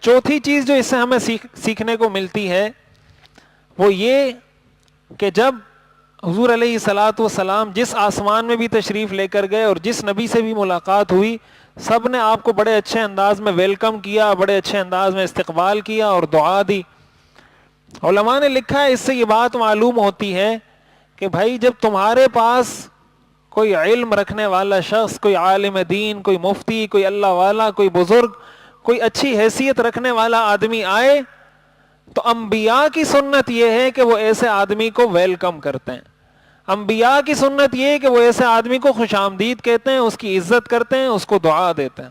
چوتھی چیز جو اس سے ہمیں سیکھنے کو ملتی ہے وہ یہ کہ جب حضور علیہ الصلوۃ والسلام جس آسمان میں بھی تشریف لے کر گئے اور جس نبی سے بھی ملاقات ہوئی، سب نے آپ کو بڑے اچھے انداز میں ویلکم کیا، بڑے اچھے انداز میں استقبال کیا اور دعا دی. علماء نے لکھا ہے اس سے یہ بات معلوم ہوتی ہے کہ بھائی جب تمہارے پاس کوئی علم رکھنے والا شخص، کوئی عالم دین، کوئی مفتی، کوئی اللہ والا، کوئی بزرگ، کوئی اچھی حیثیت رکھنے والا آدمی آئے، تو انبیاء کی سنت یہ ہے کہ وہ ایسے آدمی کو ویلکم کرتے ہیں. انبیاء کی سنت یہ ہے کہ وہ ایسے آدمی کو خوش آمدید کہتے ہیں، اس کی عزت کرتے ہیں، اس کو دعا دیتے ہیں.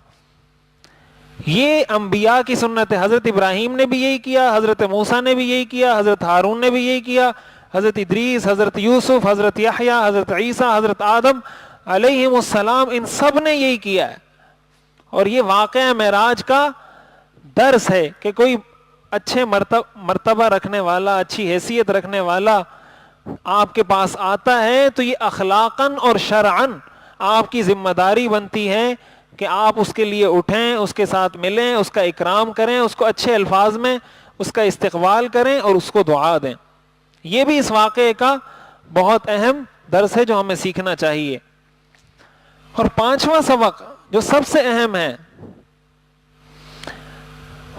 یہ انبیاء کی سنت ہے. حضرت ابراہیم نے بھی یہی کیا، حضرت موسیٰ نے بھی یہی کیا، حضرت ہارون نے بھی یہی کیا، حضرت ادریس، حضرت یوسف، حضرت یحییٰ، حضرت عیسیٰ، حضرت آدم علیہم السلام، ان سب نے یہی کیا ہے. اور یہ واقعہ معراج کا درس ہے کہ کوئی اچھے مرتبہ رکھنے والا، اچھی حیثیت رکھنے والا آپ کے پاس آتا ہے تو یہ اخلاقاً اور شرعاً آپ کی ذمہ داری بنتی ہے کہ آپ اس کے لیے اٹھیں، اس کے ساتھ ملیں، اس کا اکرام کریں، اس کو اچھے الفاظ میں اس کا استقبال کریں اور اس کو دعا دیں. یہ بھی اس واقعے کا بہت اہم درس ہے جو ہمیں سیکھنا چاہیے. اور پانچواں سبق جو سب سے اہم ہے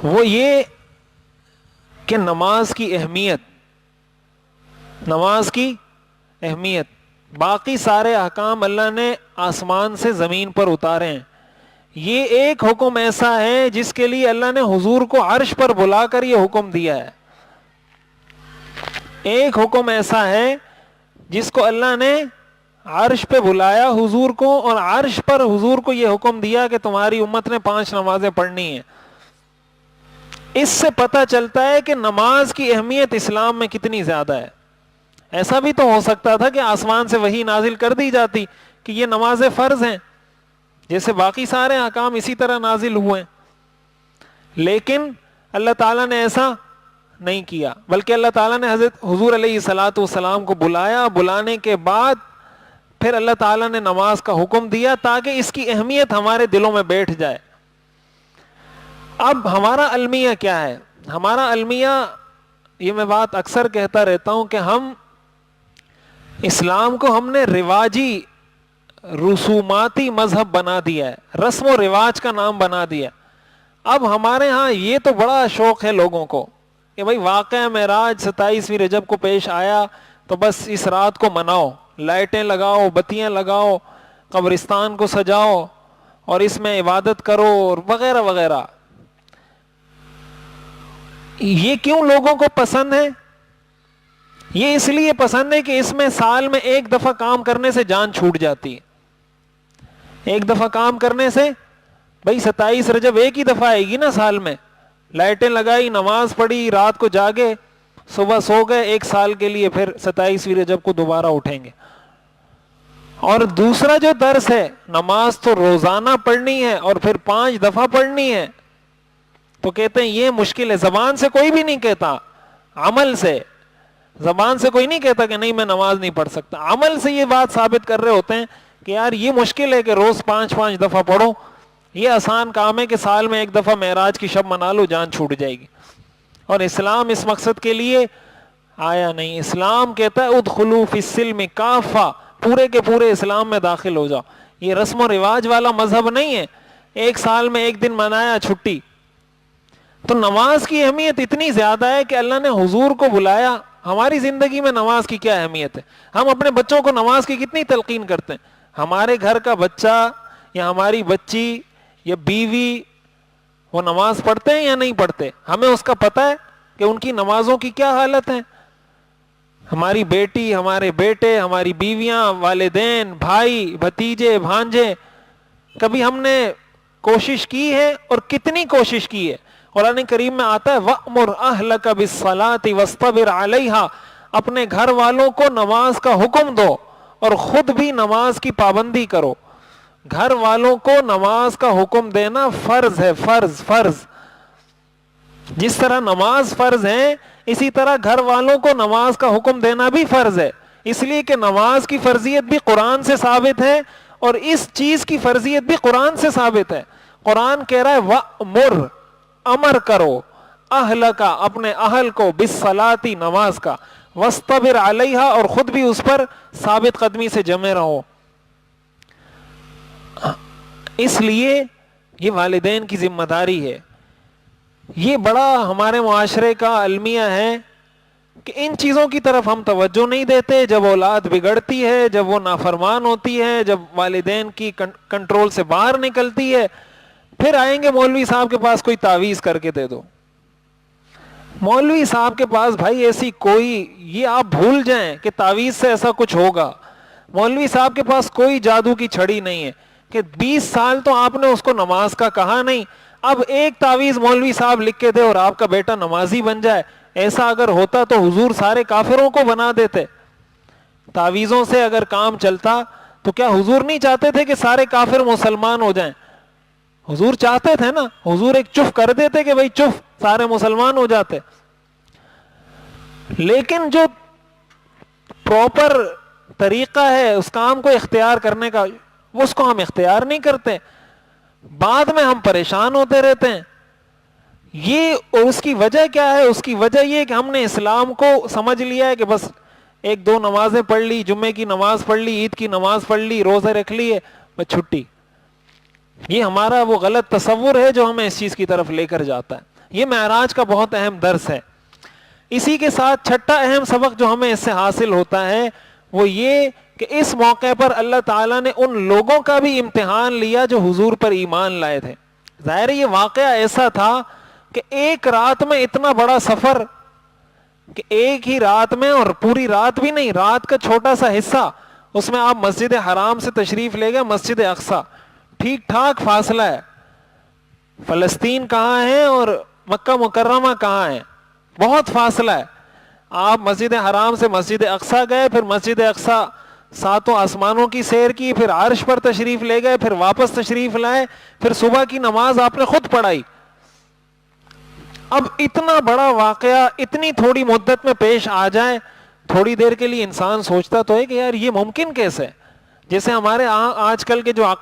وہ یہ کہ نماز کی اہمیت. نماز کی اہمیت. باقی سارے احکام اللہ نے آسمان سے زمین پر اتارے ہیں. یہ ایک حکم ایسا ہے جس کے لیے اللہ نے حضور کو عرش پر بلا کر یہ حکم دیا ہے. ایک حکم ایسا ہے جس کو اللہ نے عرش پہ بلایا حضور کو، اور عرش پر حضور کو یہ حکم دیا کہ تمہاری امت نے 5 نمازیں پڑھنی ہیں. اس سے پتہ چلتا ہے کہ نماز کی اہمیت اسلام میں کتنی زیادہ ہے. ایسا بھی تو ہو سکتا تھا کہ آسمان سے وحی نازل کر دی جاتی کہ یہ نمازیں فرض ہیں، جیسے باقی سارے احکام اسی طرح نازل ہوئے، لیکن اللہ تعالیٰ نے ایسا نہیں کیا، بلکہ اللہ تعالیٰ نے حضرت حضور علیہ الصلوۃ والسلام کو بلایا. بلانے کے بعد پھر اللہ تعالیٰ نے نماز کا حکم دیا تاکہ اس کی اہمیت ہمارے دلوں میں بیٹھ جائے. اب ہمارا المیہ کیا ہے؟ ہمارا المیہ، یہ میں بات اکثر کہتا رہتا ہوں کہ ہم اسلام کو ہم نے رواجی رسوماتی مذہب بنا دیا ہے، رسم و رواج کا نام بنا دیا. اب ہمارے ہاں یہ تو بڑا شوق ہے لوگوں کو کہ بھائی واقعہ معراج 27ویں رجب کو پیش آیا تو بس اس رات کو مناؤ، لائٹیں لگاؤ، بتیاں لگاؤ، قبرستان کو سجاؤ اور اس میں عبادت کرو اور وغیرہ وغیرہ. یہ کیوں لوگوں کو پسند ہے؟ یہ اس لیے پسند ہے کہ اس میں سال میں ایک دفعہ کام کرنے سے جان چھوٹ جاتی ہے. ایک دفعہ کام کرنے سے، بھائی 27 رجب ایک ہی دفعہ آئے گی نا سال میں، لائٹیں لگائی، نماز پڑھی، رات کو جاگے، صبح سو گئے، ایک سال کے لیے پھر 27ویں رجب کو دوبارہ اٹھیں گے. اور دوسرا جو درس ہے، نماز تو روزانہ پڑھنی ہے اور پھر 5 دفعہ پڑھنی ہے، تو کہتے ہیں یہ مشکل ہے. زبان سے کوئی بھی نہیں کہتا، عمل سے. زبان سے کوئی نہیں کہتا کہ نہیں میں نماز نہیں پڑھ سکتا، عمل سے یہ بات ثابت کر رہے ہوتے ہیں کہ یار یہ مشکل ہے کہ روز 5 دفعہ پڑھو، یہ آسان کام ہے کہ سال میں ایک دفعہ معراج کی شب منا لو، جان چھوٹ جائے گی. اور اسلام اس مقصد کے لیے آیا نہیں. اسلام کہتا ہے ادخلوا فی السلم کافہ، پورے کے پورے اسلام میں داخل ہو جاؤ. یہ رسم و رواج والا مذہب نہیں ہے، ایک سال میں ایک دن منایا چھٹی. تو نماز کی اہمیت اتنی زیادہ ہے کہ اللہ نے حضور کو بلایا. ہماری زندگی میں نماز کی کیا اہمیت ہے؟ ہم اپنے بچوں کو نماز کی کتنی تلقین کرتے ہیں. ہمارے گھر کا بچہ یا ہماری بچی یا بیوی وہ نماز پڑھتے ہیں یا نہیں پڑھتے؟ ہمیں اس کا پتہ ہے کہ ان کی نمازوں کی کیا حالت ہے. ہماری بیٹی، ہمارے بیٹے، ہماری بیویاں، والدین، بھائی، بھتیجے، بھانجے، کبھی ہم نے کوشش کی ہے؟ اور کتنی کوشش کی ہے؟ قرآن کریم میں آتا ہے وَأْمُرْ أَهْلَكَ بِالصَّلَاةِ وَاصْطَبِرْ عَلَيْهَا، اپنے گھر والوں کو نماز کا حکم دو اور خود بھی نماز کی پابندی کرو. گھر والوں کو نماز کا حکم دینا فرض ہے، فرض فرض. جس طرح نماز فرض ہے اسی طرح گھر والوں کو نماز کا حکم دینا بھی فرض ہے. اس لیے کہ نماز کی فرضیت بھی قرآن سے ثابت ہے اور اس چیز کی فرضیت بھی قرآن سے ثابت ہے. قرآن کہہ رہا ہے وَأْمُرْ، امر کرو، اہلک، اپنے اہل کو، بالصلاۃ، نماز کا، وَاسْتَبِرْ عَلَيْهَا، اور خود بھی اس پر ثابت قدمی سے جمے رہو. اس لیے یہ والدین کی ذمہ داری ہے. یہ بڑا ہمارے معاشرے کا المیہ ہے کہ ان چیزوں کی طرف ہم توجہ نہیں دیتے. جب اولاد بگڑتی ہے، جب وہ نافرمان ہوتی ہے، جب والدین کی کنٹرول سے باہر نکلتی ہے، پھر آئیں گے مولوی صاحب کے پاس کوئی تعویذ کر کے دے دو. مولوی صاحب کے پاس بھائی ایسی کوئی، یہ آپ بھول جائیں کہ تعویذ سے ایسا کچھ ہوگا. مولوی صاحب کے پاس کوئی جادو کی چھڑی نہیں ہے کہ 20 سال تو آپ نے اس کو نماز کا کہا نہیں، اب ایک تعویذ مولوی صاحب لکھ کے دے اور آپ کا بیٹا نمازی بن جائے. ایسا اگر ہوتا تو حضور سارے کافروں کو بنا دیتے. تعویذوں سے اگر کام چلتا تو کیا حضور نہیں چاہتے تھے کہ سارے کافر مسلمان ہو جائیں؟ حضور چاہتے تھے نا. حضور ایک چف کر دیتے کہ بھائی چف، سارے مسلمان ہو جاتے. لیکن جو پراپر طریقہ ہے اس کام کو اختیار کرنے کا، وہ اس کو ہم اختیار نہیں کرتے. بعد میں ہم پریشان ہوتے رہتے ہیں. یہ اس کی وجہ کیا ہے؟ اس کی وجہ یہ کہ ہم نے اسلام کو سمجھ لیا ہے کہ بس ایک دو نمازیں پڑھ لی، جمعے کی نماز پڑھ لی، عید کی نماز پڑھ لی، روزے رکھ لیے، بس چھٹی. یہ ہمارا وہ غلط تصور ہے جو ہمیں اس چیز کی طرف لے کر جاتا ہے. یہ معراج کا بہت اہم درس ہے. اسی کے ساتھ چھٹا اہم سبق جو ہمیں اس سے حاصل ہوتا ہے وہ یہ کہ اس موقع پر اللہ تعالیٰ نے ان لوگوں کا بھی امتحان لیا جو حضور پر ایمان لائے تھے. ظاہر یہ واقعہ ایسا تھا کہ ایک رات میں اتنا بڑا سفر، کہ ایک ہی رات میں، اور پوری رات بھی نہیں، رات کا چھوٹا سا حصہ، اس میں آپ مسجد حرام سے تشریف لے گئے، مسجد اقصی ٹھیک ٹھاک فاصلہ ہے. فلسطین کہاں ہے اور مکہ مکرمہ کہاں ہے؟ بہت فاصلہ ہے. آپ مسجد حرام سے مسجد اقصی گئے، پھر مسجد اقصی 7 آسمانوں کی سیر کی، پھر عرش پر تشریف لے گئے، پھر واپس تشریف لائے، پھر صبح کی نماز آپ نے خود پڑھائی. اب اتنا بڑا واقعہ اتنی تھوڑی مدت میں پیش آ جائے، تھوڑی دیر کے لیے انسان سوچتا تو ہے کہ یار یہ ممکن کیسے؟ جیسے ہمارے آج کل کے جو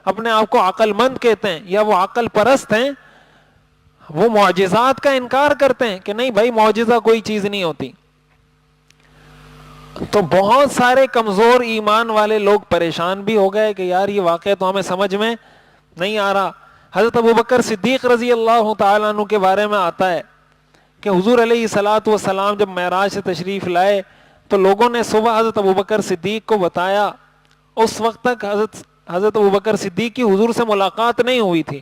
اپنے آپ کو عقل مند کہتے ہیں یا وہ عقل پرست ہیں، وہ معجزات کا انکار کرتے ہیں کہ نہیں بھائی معجزہ کوئی چیز نہیں ہوتی. تو بہت سارے کمزور ایمان والے لوگ پریشان بھی ہو گئے کہ یار یہ واقعہ تو ہمیں سمجھ میں نہیں آ رہا. حضرت ابوبکر صدیق رضی اللہ تعالیٰ عنہ کے بارے میں آتا ہے کہ حضور علیہ الصلوۃ والسلام جب معراج سے تشریف لائے تو لوگوں نے صبح حضرت ابوبکر صدیق کو بتایا. اس وقت تک حضرت ابوبکر صدیق کی حضور سے ملاقات نہیں ہوئی تھی,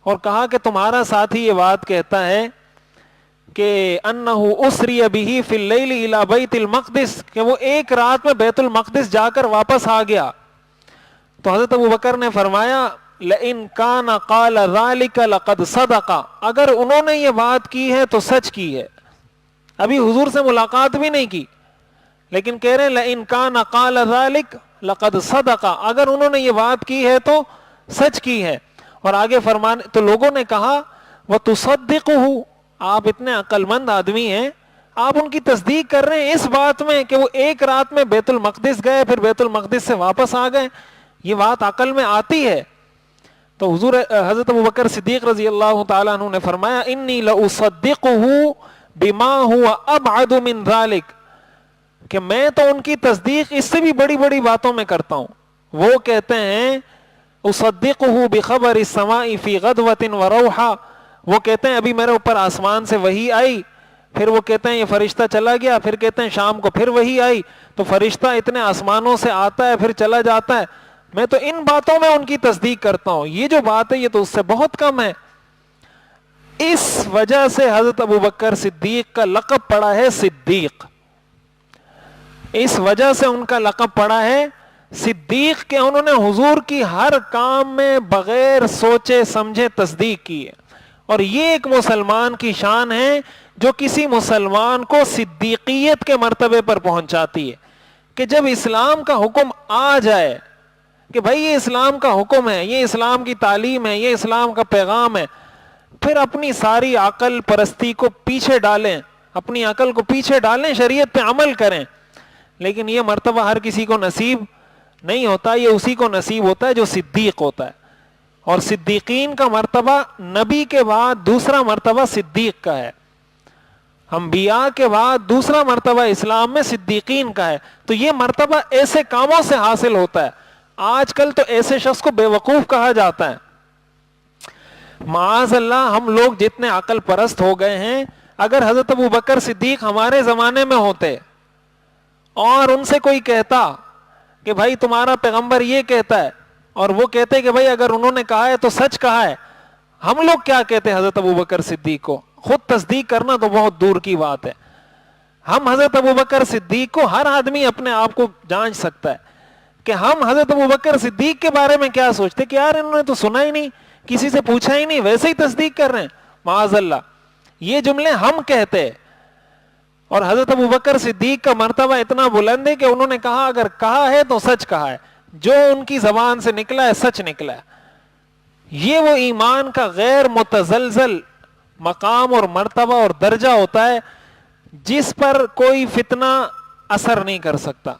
اور کہا کہ تمہارا ساتھی یہ بات کہتا ہے کہ انہ اسری بہ فی اللیل الی بیت المقدس, کہ وہ ایک رات میں بیت المقدس جا کر واپس آ گیا. تو حضرت ابوبکر نے فرمایا لئن کان قال ذلک لقد صدق, اگر انہوں نے یہ بات کی ہے تو سچ کی ہے. ابھی حضور سے ملاقات بھی نہیں کی, لیکن کہہ رہے ہیں لئن کان قال ذلک لقد صدق, اگر انہوں نے یہ بات کی ہے تو سچ کی ہے. اور آگے فرمانے تو لوگوں نے کہا وتصدقہ, آپ اتنے عقل مند آدمی ہیں, آپ ان کی تصدیق کر رہے ہیں اس بات میں کہ وہ ایک رات میں بیت المقدس گئے پھر بیت المقدس سے واپس آ گئے, یہ بات عقل میں آتی ہے؟ تو حضور حضرت ابوبکر صدیق رضی اللہ تعالیٰ عنہ نے فرمایا انی لاصدقہ بما هو ابعد من ذلک, کہ میں تو ان کی تصدیق اس سے بھی بڑی بڑی باتوں میں کرتا ہوں. وہ کہتے ہیں اصدقہ بخبر السماء فی غدوۃ وروحا, وہ کہتے ہیں ابھی میرے اوپر آسمان سے وحی آئی, پھر وہ کہتے ہیں یہ فرشتہ چلا گیا, پھر کہتے ہیں شام کو پھر وحی آئی, تو فرشتہ اتنے آسمانوں سے آتا ہے پھر چلا جاتا ہے, میں تو ان باتوں میں ان کی تصدیق کرتا ہوں, یہ جو بات ہے یہ تو اس سے بہت کم ہے. اس وجہ سے حضرت ابوبکر صدیق کا لقب پڑا ہے صدیق, اس وجہ سے ان کا لقب پڑا ہے صدیق, کہ انہوں نے حضور کی ہر کام میں بغیر سوچے سمجھے تصدیق کی ہے. اور یہ ایک مسلمان کی شان ہے جو کسی مسلمان کو صدیقیت کے مرتبے پر پہنچاتی ہے, کہ جب اسلام کا حکم آ جائے کہ بھائی یہ اسلام کا حکم ہے, یہ اسلام کی تعلیم ہے, یہ اسلام کا پیغام ہے, پھر اپنی ساری عقل پرستی کو پیچھے ڈالیں, اپنی عقل کو پیچھے ڈالیں, شریعت پہ عمل کریں. لیکن یہ مرتبہ ہر کسی کو نصیب نہیں ہوتا, یہ اسی کو نصیب ہوتا ہے جو صدیق ہوتا ہے. اور صدیقین کا مرتبہ نبی کے بعد دوسرا مرتبہ صدیق کا ہے, انبیاء کے بعد دوسرا مرتبہ اسلام میں صدیقین کا ہے. تو یہ مرتبہ ایسے کاموں سے حاصل ہوتا ہے. آج کل تو ایسے شخص کو بے وقوف کہا جاتا ہے. معاذ اللہ, ہم لوگ جتنے عقل پرست ہو گئے ہیں, اگر حضرت ابوبکر صدیق ہمارے زمانے میں ہوتے اور ان سے کوئی کہتا کہ بھائی تمہارا پیغمبر یہ کہتا ہے, اور وہ کہتے کہ بھائی اگر انہوں نے کہا ہے تو سچ کہا ہے, ہم لوگ کیا کہتے ہیں حضرت ابوبکر صدیق کو؟ خود تصدیق کرنا تو بہت دور کی بات ہے. ہم حضرت ابوبکر صدیق کو, ہر آدمی اپنے آپ کو جانچ سکتا ہے کہ ہم حضرت ابوبکر صدیق کے بارے میں کیا سوچتے, کہ یار انہوں نے تو سنا ہی نہیں, کسی سے پوچھا ہی نہیں, ویسے ہی تصدیق کر رہے ہیں. معاذ اللہ, یہ جملے ہم کہتے. اور حضرت ابوبکر صدیق کا مرتبہ اتنا بلند ہے کہ انہوں نے کہا اگر کہا ہے تو سچ کہا ہے, جو ان کی زبان سے نکلا ہے سچ نکلا ہے. یہ وہ ایمان کا غیر متزلزل مقام اور مرتبہ اور درجہ ہوتا ہے جس پر کوئی فتنہ اثر نہیں کر سکتا.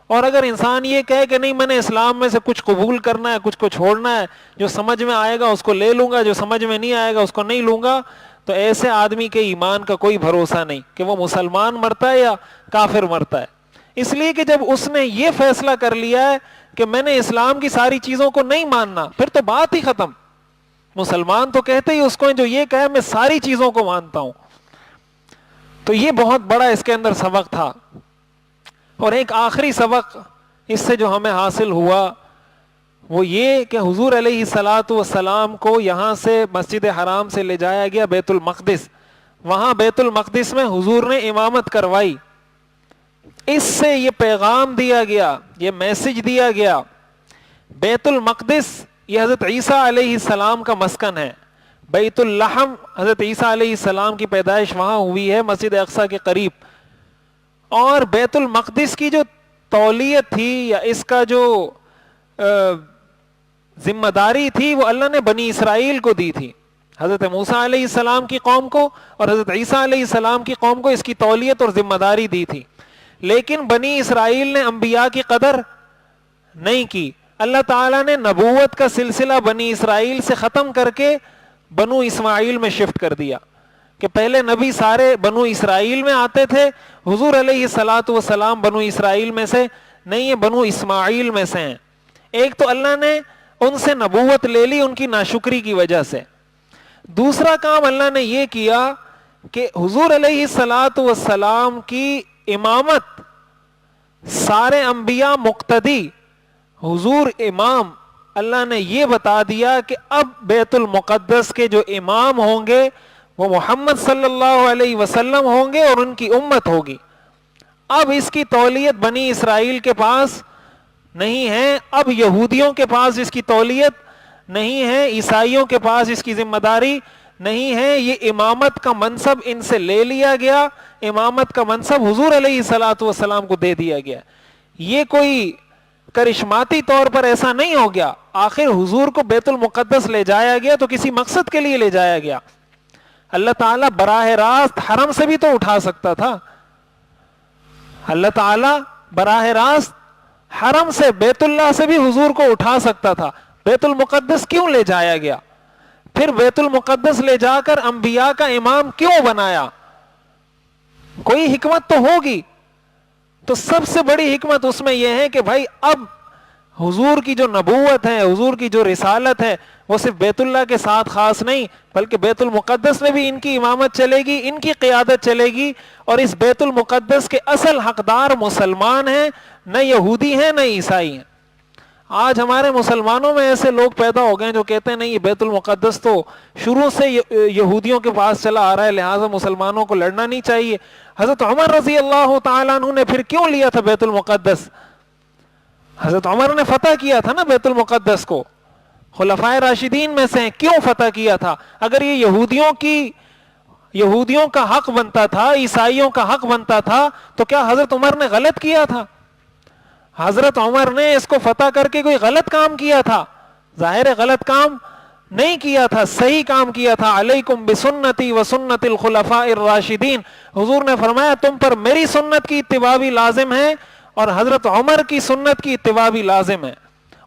اور اگر انسان یہ کہے کہ نہیں میں نے اسلام میں سے کچھ قبول کرنا ہے, کچھ کو چھوڑنا ہے, جو سمجھ میں آئے گا اس کو لے لوں گا, جو سمجھ میں نہیں آئے گا اس کو نہیں لوں گا, تو ایسے آدمی کے ایمان کا کوئی بھروسہ نہیں کہ وہ مسلمان مرتا ہے یا کافر مرتا ہے. اس لیے کہ جب اس نے یہ فیصلہ کر لیا ہے کہ میں نے اسلام کی ساری چیزوں کو نہیں ماننا, پھر تو بات ہی ختم. مسلمان تو کہتے ہی اس کو جو یہ کہے میں ساری چیزوں کو مانتا ہوں. تو یہ بہت بڑا اس کے اندر سبق تھا. اور ایک آخری سبق اس سے جو ہمیں حاصل ہوا وہ یہ کہ حضور علیہ الصلاۃ والسلام کو یہاں سے مسجد حرام سے لے جایا گیا بیت المقدس, وہاں بیت المقدس میں حضور نے امامت کروائی. اس سے یہ پیغام دیا گیا, یہ میسج دیا گیا, بیت المقدس یہ حضرت عیسیٰ علیہ السلام کا مسکن ہے. بیت اللحم, حضرت عیسیٰ علیہ السلام کی پیدائش وہاں ہوئی ہے مسجد اقصیٰ کے قریب. اور بیت المقدس کی جو تولیت تھی یا اس کا جو ذمہ داری تھی وہ اللہ نے بنی اسرائیل کو دی تھی, حضرت موسیٰ علیہ السلام کی قوم کو اور حضرت عیسیٰ علیہ السلام کی قوم کو اس کی تولیت اور ذمہ داری دی تھی. لیکن بنی اسرائیل نے انبیاء کی قدر نہیں کی. اللہ تعالیٰ نے نبوت کا سلسلہ بنی اسرائیل سے ختم کر کے بنو اسماعیل میں شفٹ کر دیا کہ پہلے نبی سارے بنو اسرائیل میں آتے تھے, حضور علیہ الصلاۃ والسلام بنو اسرائیل میں سے نہیں ہے, بنو اسماعیل میں سے ہیں. ایک تو اللہ نے ان سے نبوت لے لی ان کی ناشکری کی وجہ سے. دوسرا کام اللہ نے یہ کیا کہ حضور علیہ الصلاۃ والسلام کی امامت سارے انبیاء مقتدی، حضور امام، اللہ نے یہ بتا دیا کہ اب بیت المقدس کے جو امام ہوں گے وہ محمد صلی اللہ علیہ وسلم ہوں گے اور ان کی امت ہوگی. اب اس کی تولیت بنی اسرائیل کے پاس نہیں ہے، اب یہودیوں کے پاس اس کی تولیت نہیں ہے، عیسائیوں کے پاس اس کی ذمہ داری نہیں ہے. یہ امامت کا منصب ان سے لے لیا گیا، امامت کا منصب حضور علیہ الصلاۃ والسلام کو دے دیا گیا. یہ کوئی کرشماتی طور پر ایسا نہیں ہو گیا. آخر حضور کو بیت المقدس لے جایا گیا تو کسی مقصد کے لیے لے جایا گیا. اللہ تعالیٰ براہ راست حرم سے بھی تو اٹھا سکتا تھا. اللہ تعالیٰ براہ راست حرم سے، بیت اللہ سے بھی حضور کو اٹھا سکتا تھا. بیت المقدس کیوں لے جایا گیا؟ پھر بیت المقدس لے جا کر انبیاء کا امام کیوں بنایا؟ کوئی حکمت تو ہوگی. تو سب سے بڑی حکمت اس میں یہ ہے کہ بھائی اب حضور کی جو نبوت ہے، حضور کی جو رسالت ہے، وہ صرف بیت اللہ کے ساتھ خاص نہیں بلکہ بیت المقدس میں بھی ان کی امامت چلے گی، ان کی قیادت چلے گی. اور اس بیت المقدس کے اصل حقدار مسلمان ہیں، نہ یہودی ہیں نہ عیسائی ہیں. آج ہمارے مسلمانوں میں ایسے لوگ پیدا ہو گئے جو کہتے ہیں نہیں یہ بیت المقدس تو شروع سے یہودیوں کے پاس چلا آ رہا ہے، لہٰذا مسلمانوں کو لڑنا نہیں چاہیے. حضرت عمر رضی اللہ تعالیٰ عنہ نے پھر کیوں لیا تھا بیت المقدس؟ حضرت عمر نے فتح کیا تھا نا بیت المقدس کو، خلفائے راشدین میں سے کیوں فتح کیا تھا؟ اگر یہ یہودیوں کا حق بنتا تھا، عیسائیوں کا حق بنتا تھا تو کیا حضرت عمر نے غلط کیا تھا؟ حضرت عمر نے اس کو فتح کر کے کوئی غلط کام کیا تھا؟ ظاہر غلط کام نہیں کیا تھا، صحیح کام کیا تھا. علیکم بسنتی و سنت الخلفاء الراشدین، حضور نے فرمایا تم پر میری سنت کی اتباع بھی لازم ہے اور حضرت عمر کی سنت کی اتباع بھی لازم ہے.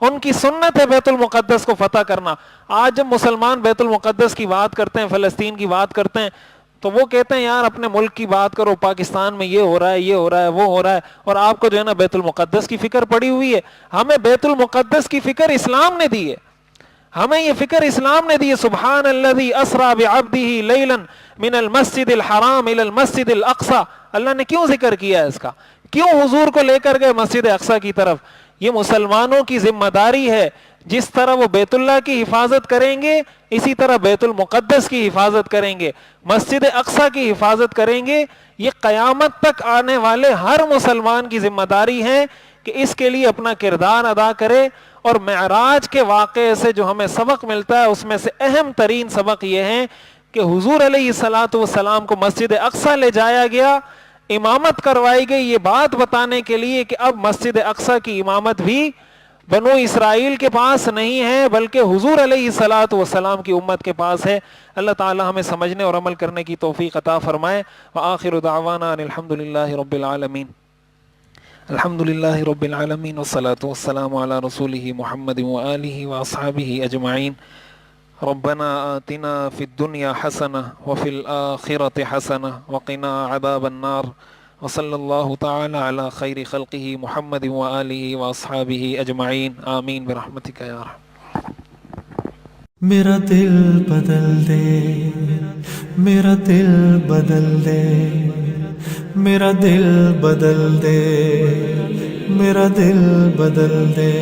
ان کی سنت ہے بیت المقدس کو فتح کرنا. آج جب مسلمان بیت المقدس کی بات کرتے ہیں، فلسطین کی بات کرتے ہیں، تو وہ کہتے ہیں یار اپنے ملک کی بات کرو، پاکستان میں یہ ہو رہا ہے، یہ ہو رہا ہے، وہ ہو رہا ہے، اور آپ کو جو ہے نا بیت المقدس کی فکر پڑی ہوئی ہے. ہمیں بیت المقدس کی فکر اسلام نے دی ہے، ہمیں یہ فکر اسلام نے دی ہے. سبحان الذی اسری بعبدہ لیلا من المسجد الحرام الی المسجد الاقصی. اللہ نے کیوں ذکر کیا ہے اس کا؟ کیوں حضور کو لے کر گئے مسجد اقصی کی طرف؟ یہ مسلمانوں کی ذمہ داری ہے. جس طرح وہ بیت اللہ کی حفاظت کریں گے اسی طرح بیت المقدس کی حفاظت کریں گے، مسجد اقصی کی حفاظت کریں گے. یہ قیامت تک آنے والے ہر مسلمان کی ذمہ داری ہے کہ اس کے لیے اپنا کردار ادا کرے. اور معراج کے واقعے سے جو ہمیں سبق ملتا ہے اس میں سے اہم ترین سبق یہ ہے کہ حضور علیہ الصلاۃ والسلام کو مسجد اقصی لے جایا گیا، امامت کروائی گئی، یہ بات بتانے کے لیے کہ اب مسجد اقصی کی امامت بھی بنو اسرائیل کے پاس نہیں ہے بلکہ حضور علیہ الصلاۃ والسلام کی امت کے پاس ہے. اللہ تعالی ہمیں سمجھنے اور عمل کرنے کی توفیق عطا فرمائے. وآخر دعوانا ان الحمد للہ رب العالمین. الحمد للہ رب العالمین والصلاة والسلام علی رسولہ محمد وآلہ واصحابہ اجمعین. ربنا آتنا فی الدنیا حسنہ وفی الآخرۃ حسنہ وقنا عذاب النار. وصلی اللہ تعالی علی خیر خلقہ محمد وآلہ واصحابہ اجمعین. آمین برحمتک یا رحم. میرا دل بدل دے، میرا دل بدل دے، میرا دل بدل دے، میرا دل بدل دے.